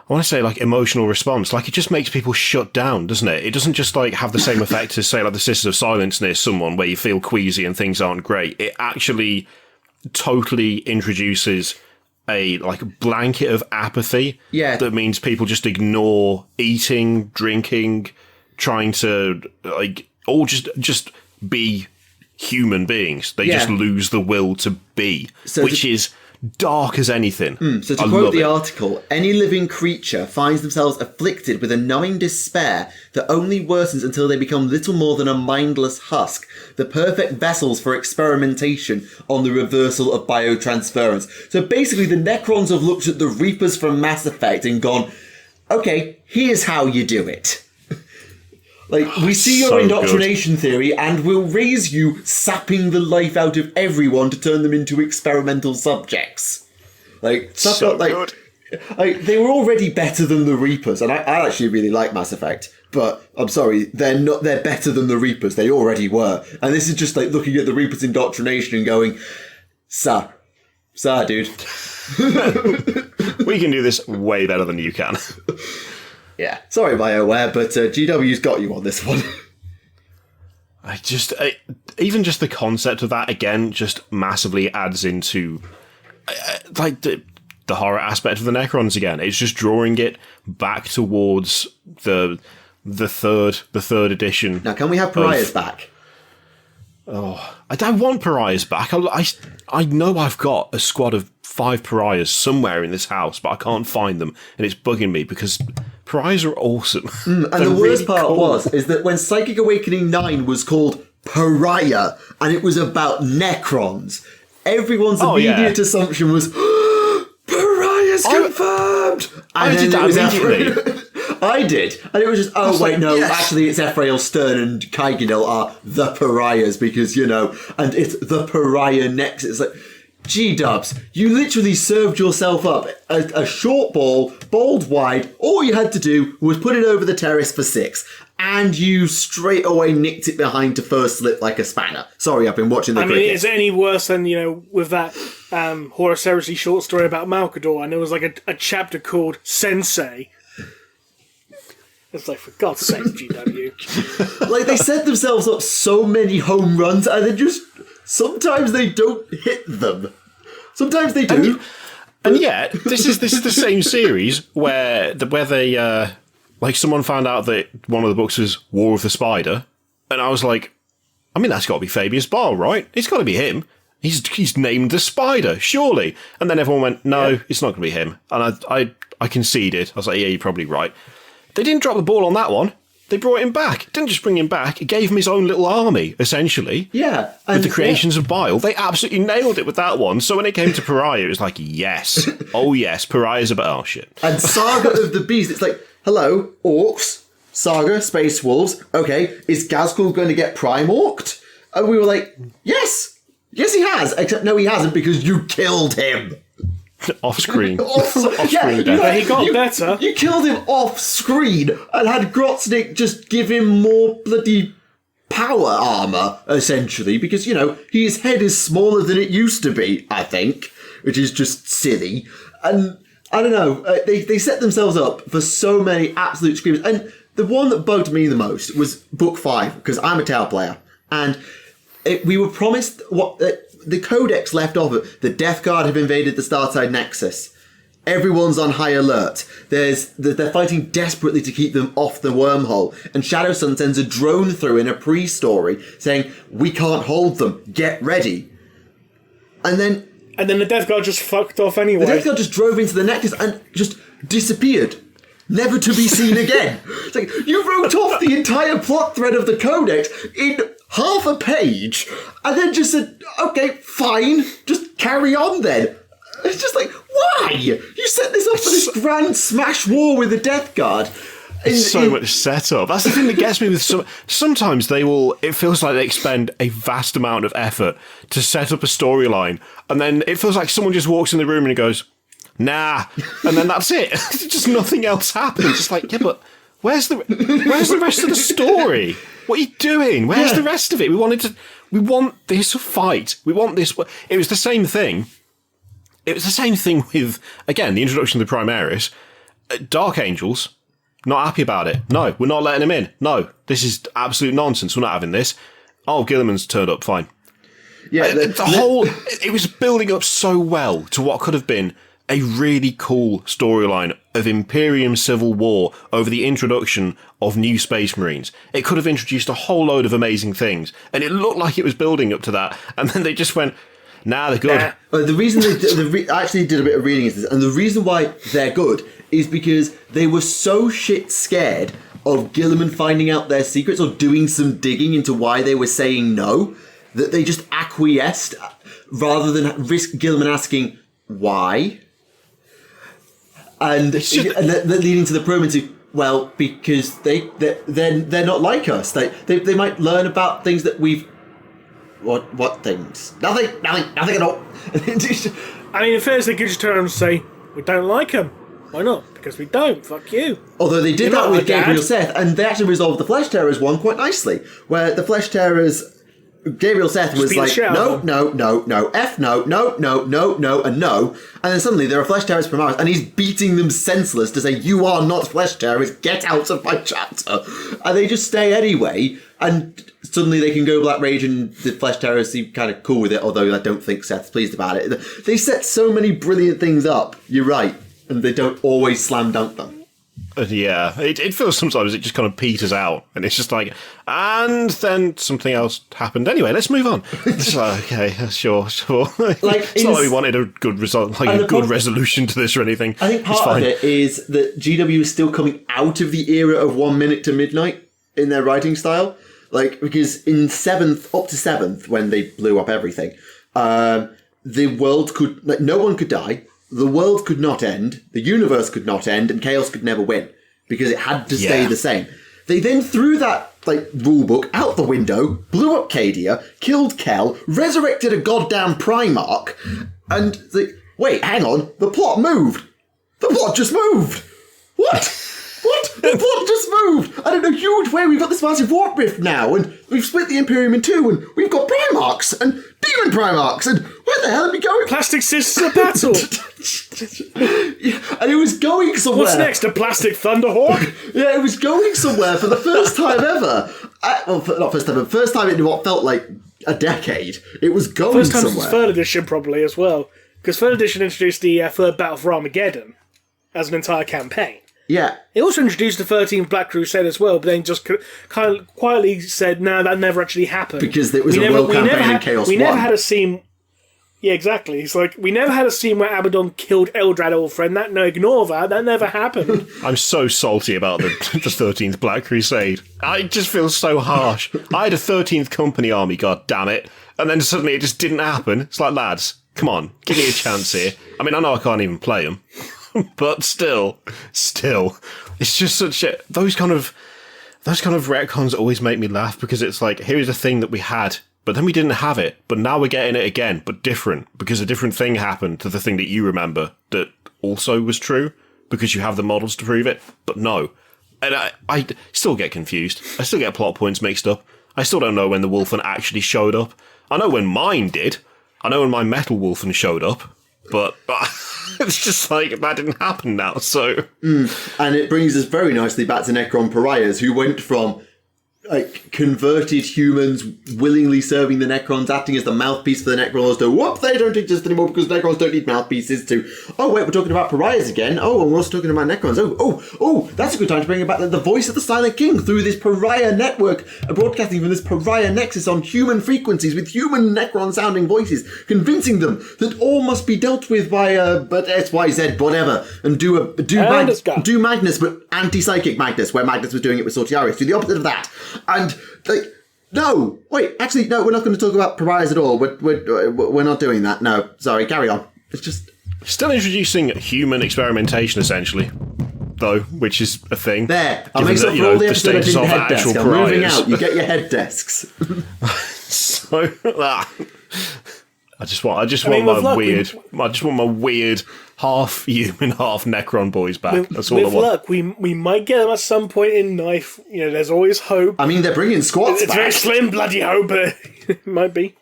C: I want to say, like, emotional response. Like, it just makes people shut down, doesn't it? It doesn't just, like, have the same effect as, say, like, the Sisters of Silence near someone where you feel queasy and things aren't great. It actually totally introduces a, like, blanket of apathy.
B: Yeah.
C: That means people just ignore eating, drinking, trying to, like, all just be human beings. They just lose the will to be, which is dark as anything.
B: So to quote the article, any living creature finds themselves afflicted with a numbing despair that only worsens until they become little more than a mindless husk, the perfect vessels for experimentation on the reversal of biotransference. So basically the Necrons have looked at the Reapers from Mass Effect and gone, okay, here's how you do it. Like, we see your indoctrination theory and we'll raise you sapping the life out of everyone to turn them into experimental subjects. Like, stuff like They were already better than the Reapers, and I actually really like Mass Effect. But I'm sorry, they're not. They're better than the Reapers. They already were, and this is just like looking at the Reapers' indoctrination and going, "Sir, dude,
C: we can do this way better than you can."
B: Yeah, sorry, BioWare, but GW's got you on this one.
C: Even just the concept of that again just massively adds into like the horror aspect of the Necrons again. It's just drawing it back towards the third edition.
B: Now, can we have Pariahs back?
C: Oh, I don't want Pariahs back. I know I've got a squad of 5 Pariahs somewhere in this house, but I can't find them, and it's bugging me because Pariahs are awesome.
B: And the worst part is that when Psychic Awakening 9 was called Pariah, and it was about Necrons, everyone's immediate assumption was, Pariah's confirmed!
C: I did that immediately.
B: I did. And it was just, actually it's Ephrael Stern and Kaiginil are the Pariahs because, and it's the Pariah Nexus. It's like, G-dubs, you literally served yourself up a short ball, bowled wide. All you had to do was put it over the terrace for 6. And you straight away nicked it behind to first slip like a spanner. Sorry, I've been watching the cricket.
A: I mean, is it any worse than, with that Horus Heresy short story about Malkador, and there was like a chapter called Sensei. It's like, for God's sake, GW.
B: Like, they set themselves up so many home runs, and then just... Sometimes they don't hit them. Sometimes they do.
C: And yet, this is the same series where they... Like, someone found out that one of the books was War of the Spider, and I was like, I mean, that's got to be Fabius Bile, right? It's got to be him. He's named the Spider, surely. And then everyone went, no, it's not going to be him. And I conceded. I was like, yeah, you're probably right. They didn't drop the ball on that one. They brought him back. Didn't just bring him back. It gave him his own little army, essentially.
B: Yeah.
C: With the creations of Bile. They absolutely nailed it with that one. So when it came to Pariah, it was like, yes. Oh, yes. Pariah's about... Oh, shit.
B: And Saga of the Beast, it's like, hello, orcs, Saga, Space Wolves. Okay, is Gazgul going to get Prime-orked? And we were like, yes. Yes, he has. Except, no, he hasn't because you killed him.
C: Off screen.
A: He got better.
B: You killed him off screen and had Grotznik just give him more bloody power armor, essentially, because, his head is smaller than it used to be, I think, which is just silly. And I don't know, they set themselves up for so many absolute screamers. And the one that bugged me the most was Book 5, because I'm a Tau player. And we were promised what... the Codex left off it. The Death Guard have invaded the Starside Nexus. Everyone's on high alert. They're fighting desperately to keep them off the wormhole. And Shadowsun sends a drone through in a pre-story saying, we can't hold them. Get ready. And then
A: the Death Guard just fucked off anyway.
B: The Death Guard just drove into the Nexus and just disappeared. Never to be seen again. It's like, you wrote off the entire plot thread of the Codex in half a page, and then just said, okay, fine, just carry on then. It's just like, why? You set this up for this grand smash war with the Death Guard.
C: It's so much setup. That's the thing that gets me with sometimes it feels like they expend a vast amount of effort to set up a storyline, and then it feels like someone just walks in the room and goes, nah, and then that's it. Just nothing else happens. It's like, yeah, but where's the rest of the story? What are you doing? Where's the rest of it? We want this fight. We want this. It was the same thing. It was the same thing with, again, the introduction of the Primaris. Dark Angels, not happy about it. No, we're not letting him in. No, this is absolute nonsense. We're not having this. Oh, Gilliman's turned up, fine. Yeah, it was building up so well to what could have been a really cool storyline of Imperium Civil War over the introduction of new Space Marines. It could have introduced a whole load of amazing things, and it looked like it was building up to that, and then they just went, nah, they're good.
B: The reason they actually did a bit of reading into this, and the reason why they're good is because they were so shit scared of Gilliman finding out their secrets or doing some digging into why they were saying no, that they just acquiesced rather than risk Gilliman asking why. And leading to the promo into, well, because they're not like us. They might learn about things that we've... What things? Nothing at all.
A: I mean, in fairness, they could just turn around and say, we don't like them. Why not? Because we don't. Fuck you.
B: Although they did
A: You're
B: that
A: not
B: with
A: my dad.
B: Gabriel Seth, and they actually resolved the Flesh Terrors one quite nicely, where the Flesh Terrors, Gabriel Seth was
A: beat the
B: like,
A: shit out
B: no,
A: of
B: no, no, no, F no, no, no, no, no, and no. And then suddenly there are Flesh Terrors Primaris, and he's beating them senseless to say, you are not Flesh Terrors, get out of my chapter. And they just stay anyway, and suddenly they can go Black Rage, and the Flesh Terrors seem kind of cool with it, although I don't think Seth's pleased about it. They set so many brilliant things up, you're right, and they don't always slam dunk them.
C: Yeah, it feels sometimes it just kind of peters out, and it's just like, and then something else happened. Anyway, let's move on. It's like, okay, sure.
B: Like,
C: it's not like we wanted a good result, like a good resolution to this or anything.
B: I think part of it is that GW is still coming out of the era of 1 minute to midnight in their writing style. Like, because in 7th, up to 7th, when they blew up everything, the world could, like, no one could die. The world could not end, the universe could not end, and Chaos could never win, because it had to stay the same. They then threw that, like, rulebook out the window, blew up Cadia, killed Kel, resurrected a goddamn Primarch, and wait, hang on, the plot moved! The plot just moved! What? What? The plot just moved! And in a huge way, we've got this massive warp rift now, and we've split the Imperium in two, and we've got Primarchs, and Demon Primarchs, and where the hell are we going?
A: Plastic Sisters of Battle.
B: Yeah, and it was going somewhere.
A: What's next? A plastic Thunderhawk?
B: Yeah, it was going somewhere for the first time ever. Not first time, but first time in what felt like a decade. It was going
A: First time
B: somewhere.
A: since 3rd edition, probably, as well. Because 3rd edition introduced the 3rd Battle for Armageddon as an entire campaign.
B: Yeah.
A: It also introduced the 13th Black Crusade as well, but then just kind of quietly said, no, that never actually happened.
B: Because it was a world campaign in Chaos
A: We
B: 1.
A: never had a scene... Yeah, exactly. It's like, we never had a scene where Abaddon killed Eldrad, old friend. No, ignore that. That never happened.
C: I'm so salty about the 13th Black Crusade. It just feels so harsh. I had a 13th Company army, god damn it, and then suddenly it just didn't happen. It's like, lads, come on, give me a chance here. I mean, I know I can't even play them, but still, it's just such a... Those kind of retcons always make me laugh, because it's like, here's a thing that we had, but then we didn't have it, but now we're getting it again, but different, because a different thing happened to the thing that you remember that also was true, because you have the models to prove it, but no. And I still get confused. I still get plot points mixed up. I still don't know when the Wolfen actually showed up. I know when mine did. I know when my Metal Wolfen showed up, but it's just like, that didn't happen now, so...
B: And it brings us very nicely back to Necron Pariahs, who went from, like, converted humans willingly serving the Necrons, acting as the mouthpiece for the Necrons, to, whoop, they don't exist anymore because Necrons don't need mouthpieces, to, oh, wait, we're talking about Pariahs again. Oh, and we're also talking about Necrons. Oh, that's a good time to bring it back. The voice of the Silent King through this Pariah network, broadcasting from this Pariah nexus on human frequencies with human Necron-sounding voices, convincing them that all must be dealt with by, but SYZ, whatever, and do Magnus, but anti-psychic Magnus, where Magnus was doing it with Sortiaris. Do the opposite of that. And, like, no, wait, actually, no, we're not going to talk about Pariahs at all. We're not doing that. No, sorry, carry on. It's just...
C: Still introducing human experimentation, essentially, though, which is a thing.
B: There, I'll make up for all the episode I didn't head desk. I'm moving out, you get your head desks.
C: So, I just want my weird half human, half Necron boys back. That's all I want.
A: With luck, we might get them at some point in life. You know, there's always hope.
B: I mean, they're bringing squats
A: It's
B: back.
A: very slim, bloody hope, but it might be.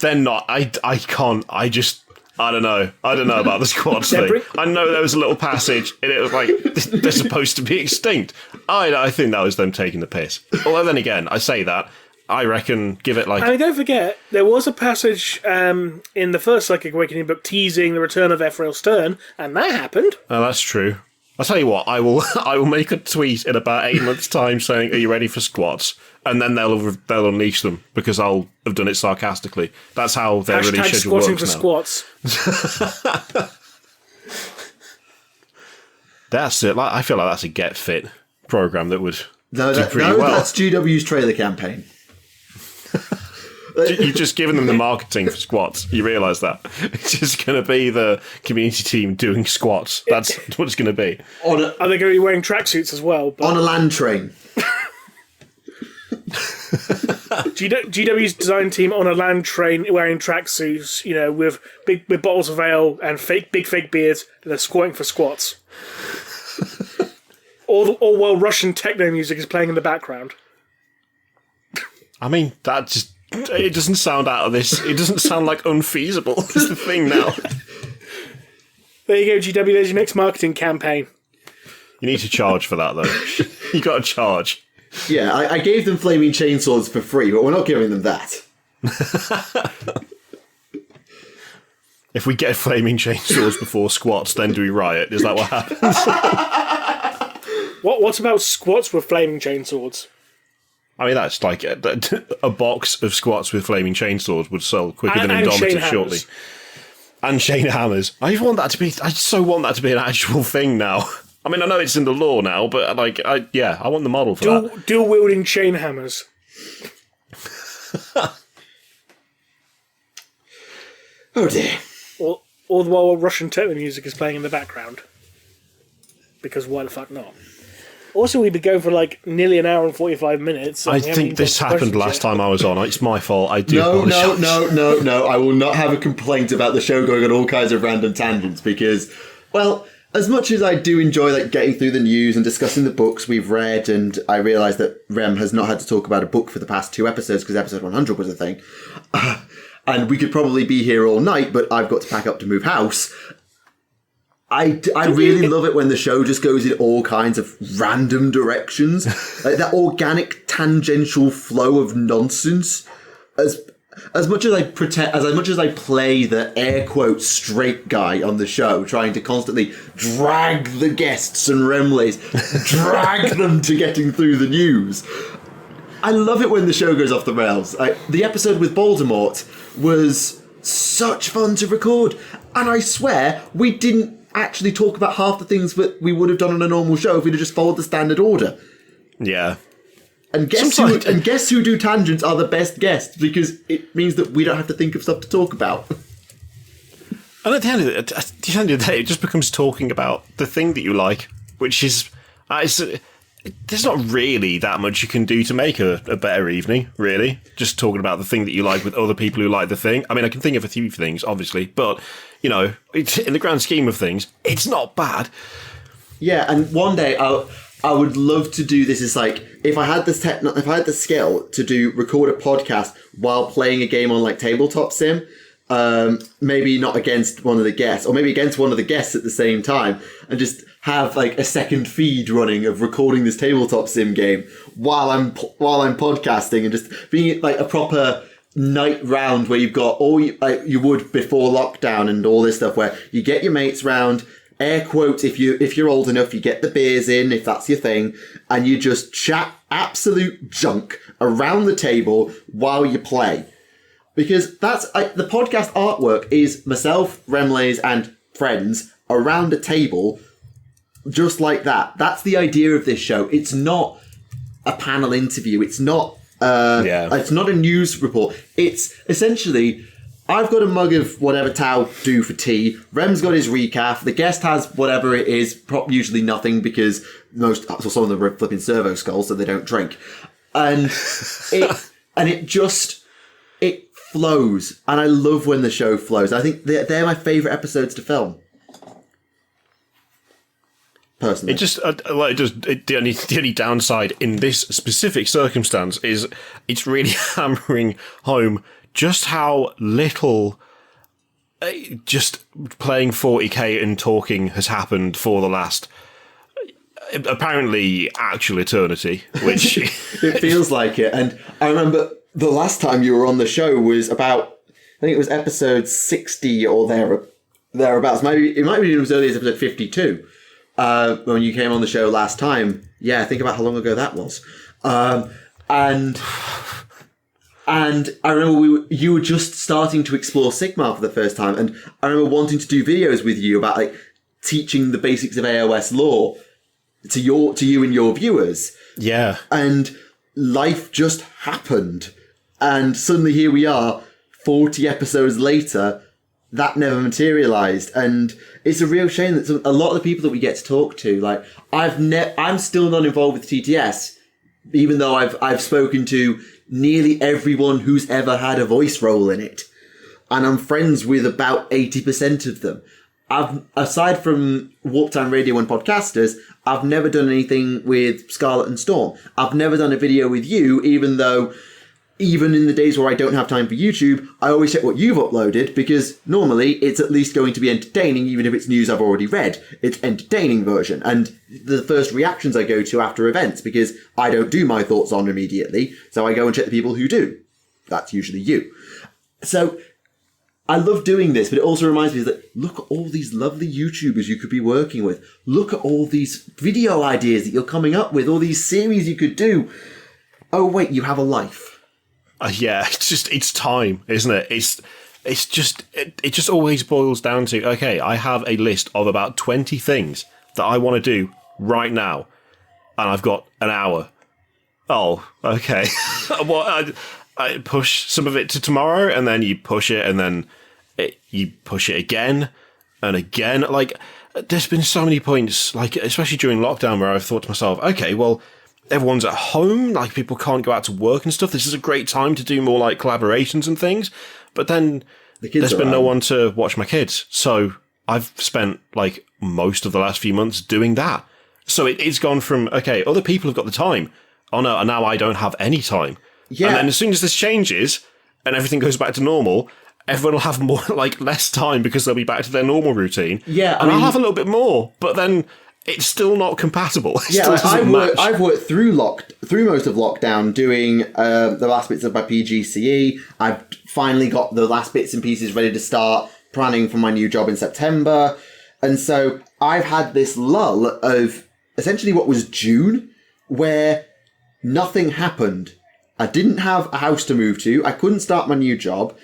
C: They're not. I can't. I don't know. I don't know about the squads thing. I know there was a little passage, and it was like, they're supposed to be extinct. I think that was them taking the piss. Although then again, I say that, I reckon, give it like...
A: I mean, don't forget, there was a passage in the first Psychic Awakening book teasing the return of Ephrael Stern, and that happened.
C: Oh, that's true. I'll tell you what, I will make a tweet in about 8 months' time saying, are you ready for squats? And then they'll unleash them, because I'll have done it sarcastically. That's how their release schedule works now.
A: Squatting for squats.
C: That's it. I feel like that's a Get Fit program that would do pretty well.
B: That's GW's trailer campaign.
C: You've just given them the marketing for squats. You realise that? It's just going to be the community team doing squats. That's what it's going to be.
A: Are they going to be wearing tracksuits as well?
B: On a land train.
A: GW's design team on a land train wearing tracksuits, with with bottles of ale and big fake beards, and they're squatting for squats. All while Russian techno music is playing in the background.
C: I mean, it doesn't sound out of this. It doesn't sound like unfeasible. Is the thing now.
A: There you go, GW. There's your next marketing campaign.
C: You need to charge for that, though. You got to charge.
B: Yeah, I gave them flaming chainswords for free, but we're not giving them that.
C: If we get flaming chainsaws before squats, then do we riot? Is that what happens?
A: What about squats with flaming chainswords?
C: I mean, that's like a box of squats with flaming chainsaws would sell quicker than Indomitus shortly. And chain hammers. I so want that to be an actual thing now. I mean, I know it's in the lore now, but I want the model for that.
A: Dual wielding chain hammers.
B: Oh dear.
A: All the while Russian techno music is playing in the background. Because why the fuck not? Also, we've been going for nearly an hour and 45 minutes.
C: I think this happened last time I was on. It's my fault. I do apologise.
B: No. I will not have a complaint about the show going on all kinds of random tangents because, well, as much as I do enjoy getting through the news and discussing the books we've read, and I realise that Rem has not had to talk about a book for the past 2 episodes because episode 100 was a thing, and we could probably be here all night, but I've got to pack up to move house. I really love it when the show just goes in all kinds of random directions. That organic, tangential flow of nonsense. As much as I play the air quote straight guy on the show, trying to constantly drag the guests and Remleiz, drag them to getting through the news. I love it when the show goes off the rails. The episode with Voldemort was such fun to record, and I swear we didn't actually talk about half the things that we would have done on a normal show if we'd have just followed the standard order.
C: Yeah.
B: And guess who do tangents are the best guests, because it means that we don't have to think of stuff to talk about.
C: And at the end of the day, it just becomes talking about the thing that you like, which is... there's not really that much you can do to make a better evening, really. Just talking about the thing that you like with other people who like the thing. I mean, I can think of a few things, obviously, but, it's, in the grand scheme of things, it's not bad.
B: Yeah, and one day I would love to do this. It's if I had the skill to record a podcast while playing a game on tabletop sim, maybe not against one of the guests, or maybe against one of the guests at the same time, and just have a second feed running of recording this tabletop sim game while I'm podcasting, and just being a proper night round where you've got all you would before lockdown and all this stuff, where you get your mates round, air quotes, if you're old enough, you get the beers in if that's your thing, and you just chat absolute junk around the table while you play. Because that's the podcast artwork is myself, Remleiz, and friends around a table, just like that. That's the idea of this show. It's not a panel interview. It's not. It's not a news report. It's essentially, I've got a mug of whatever Tao do for tea. Rem's got his recap. The guest has whatever it is. Usually nothing, because some of them are flipping servo skulls, so they don't drink. And it flows, and I love when the show flows. I think they're my favourite episodes to film. Personally, the only downside in this specific circumstance is it's really hammering home just how little just playing 40k and talking has happened for the last apparently actual eternity, which it feels like it. And I remember the last time you were on the show was about, I think it was episode 60 or thereabouts. Maybe it might be as early as episode 52 when you came on the show last time. Yeah, think about how long ago that was. And I remember you were just starting to explore Sigmar for the first time, and I remember wanting to do videos with you about teaching the basics of AOS lore to you and your viewers.
C: Yeah. And
B: life just happened. And suddenly here we are, 40 episodes later, that never materialised. And it's a real shame that a lot of the people that we get to talk to, I'm still not involved with TTS, even though I've spoken to nearly everyone who's ever had a voice role in it. And I'm friends with about 80% of them. Aside from Warp Time Radio and Podcastus, I've never done anything with Scarlet and Storm. I've never done a video with you, even though, even in the days where I don't have time for YouTube, I always check what you've uploaded, because normally it's at least going to be entertaining, even if it's news I've already read. It's entertaining version, and the first reactions I go to after events, because I don't do my thoughts on immediately, so I go and check the people who do. That's usually you. So I love doing this, but it also reminds me that look at all these lovely YouTubers you could be working with. Look at all these video ideas that you're coming up with, all these series you could do. Oh wait, you have a life.
C: Yeah, it's time, isn't it? It just always boils down to, okay, I have a list of about 20 things that I want to do right now, and I've got an hour. Oh, okay. I push some of it to tomorrow, and then you push it, and then you push it again and again. Like, there's been so many points, like, especially during lockdown, where I've thought to myself, okay, well, everyone's at home, like, people can't go out to work and stuff. This is a great time to do more, like, collaborations and things. But then there's been no one to watch my kids. So I've spent, like, most of the last few months doing that. So it's gone from, okay, other people have got the time. Oh, no, and now I don't have any time. Yeah. And then as soon as this changes and everything goes back to normal, everyone will have more, like, less time because they'll be back to their normal routine. Yeah, I'll have a little bit more, but then it's still not compatible.
B: I've worked through most of lockdown doing the last bits of my PGCE. I've finally got the last bits and pieces ready to start planning for my new job in September. And so I've had this lull of essentially what was June, where nothing happened. I didn't have a house to move to. I couldn't start my new job.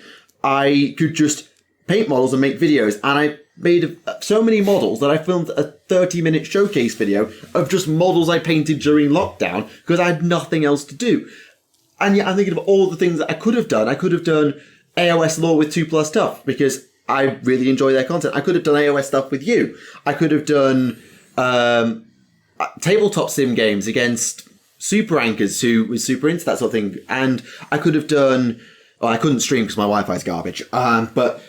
B: I could just paint models and make videos. And I made so many models that I filmed a 30-minute showcase video of just models I painted during lockdown because I had nothing else to do. And yet I'm thinking of all the things that I could have done. I could have done AOS lore with 2+ stuff because I really enjoy their content. I could have done AOS stuff with you. I could have done tabletop sim games against super anchors who was super into that sort of thing. And I could have done... Well, I couldn't stream because my Wi-Fi is garbage. But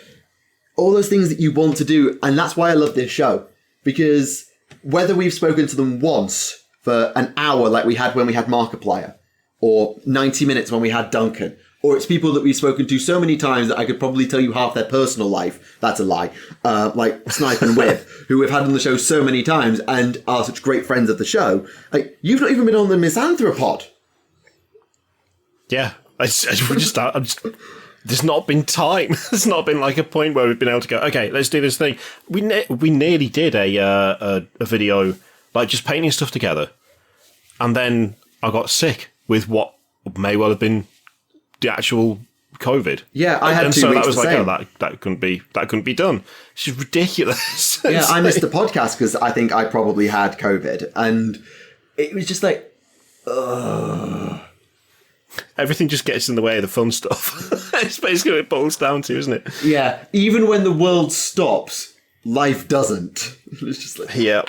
B: all those things that you want to do, and that's why I love this show. Because whether we've spoken to them once for an hour like we had when we had Markiplier, or 90 minutes when we had Duncan, or it's people that we've spoken to so many times that I could probably tell you half their personal life. That's a lie. Like Snipe and Whip, who we've had on the show so many times and are such great friends of the show. Like, you've not even been on the Misanthropod.
C: Yeah, there's not been time. There's not been like a point where we've been able to go, okay, let's do this thing. We nearly did a video, like just painting stuff together. And then I got sick with what may well have been the actual COVID.
B: Yeah, I had 2 weeks.
C: So that was like, oh, that couldn't be done. It's just ridiculous.
B: Yeah, I missed the podcast because I think I probably had COVID, and it was just like,
C: everything just gets in the way of the fun stuff. It's basically what it boils down to, isn't it?
B: Yeah, even when the world stops, life doesn't. It's just like,
C: yeah.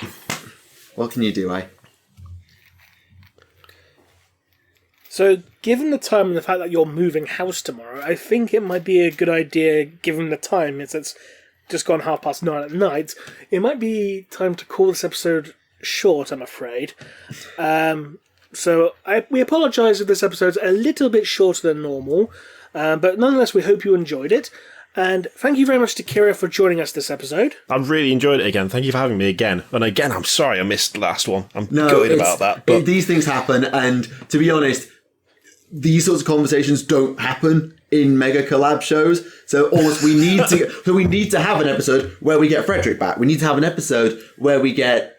B: What can you do, eh?
A: So, given the time and the fact that you're moving house tomorrow, I think it might be a good idea, given the time, it's just gone 9:30 at night, it might be time to call this episode short, I'm afraid. So, we apologise if this episode's a little bit shorter than normal, but nonetheless, we hope you enjoyed it. And thank you very much to Kirioth for joining us this episode.
C: I've really enjoyed it again. Thank you for having me again. And again, I'm sorry I missed the last one. I'm gutted about that. But
B: these things happen, and to be honest, these sorts of conversations don't happen in mega collab shows. So almost we need to have an episode where we get Frederick back. We need to have an episode where we get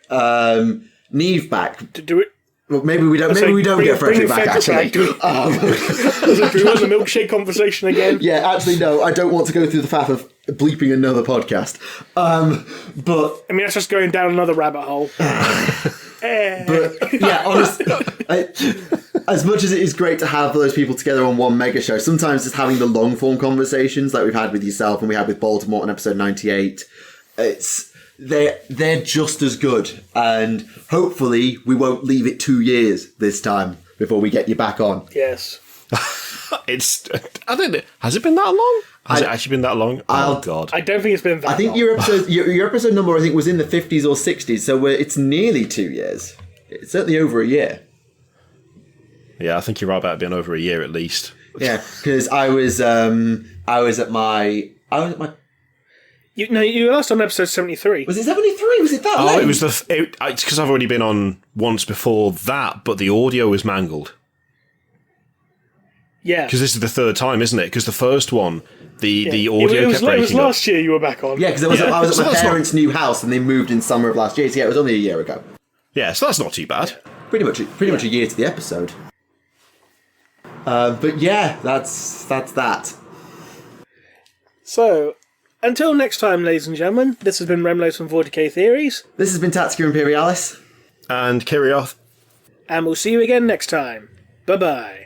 B: Neve back.
A: Do it.
B: Well, maybe we don't. Maybe we don't get Frederick back. Actually,
A: do we want the milkshake conversation again?
B: Yeah, actually, no. I don't want to go through the faff of bleeping another podcast. But
A: I mean, that's just going down another rabbit hole.
B: But yeah, honestly, as much as it is great to have those people together on one mega show, sometimes just having the long form conversations like we've had with yourself and we had with Baltimore on episode 98, they're just as good, and hopefully we won't leave it 2 years this time before we get you back on.
A: Yes.
C: It's. I don't know. Has it been that long? Has it actually been that long? Oh God!
A: I don't think it's been that long.
B: I think your episode number, I think, was in the 50s or 60s, so it's nearly 2 years. It's certainly over a year.
C: Yeah, I think you're right about it being over a year at least.
B: Yeah, because I was at my.
A: You were last on episode 73.
B: Was it 73? Was it that late?
C: Oh, it was it's because I've already been on once before that, but the audio was mangled.
A: Yeah.
C: Because this is the third time, isn't it? Because the first one, the audio kept breaking
A: It was last year you were back on.
B: Yeah, because I was at my parents' new house and they moved in summer of last year, so yeah, it was only a year ago.
C: Yeah, so that's not too bad.
B: Pretty much a year to the episode. But yeah, that's that.
A: So, until next time, ladies and gentlemen, this has been Remleiz from 40k Theories.
B: This has been Tactica Imperialis.
C: And Kirioth.
A: And we'll see you again next time. Bye-bye.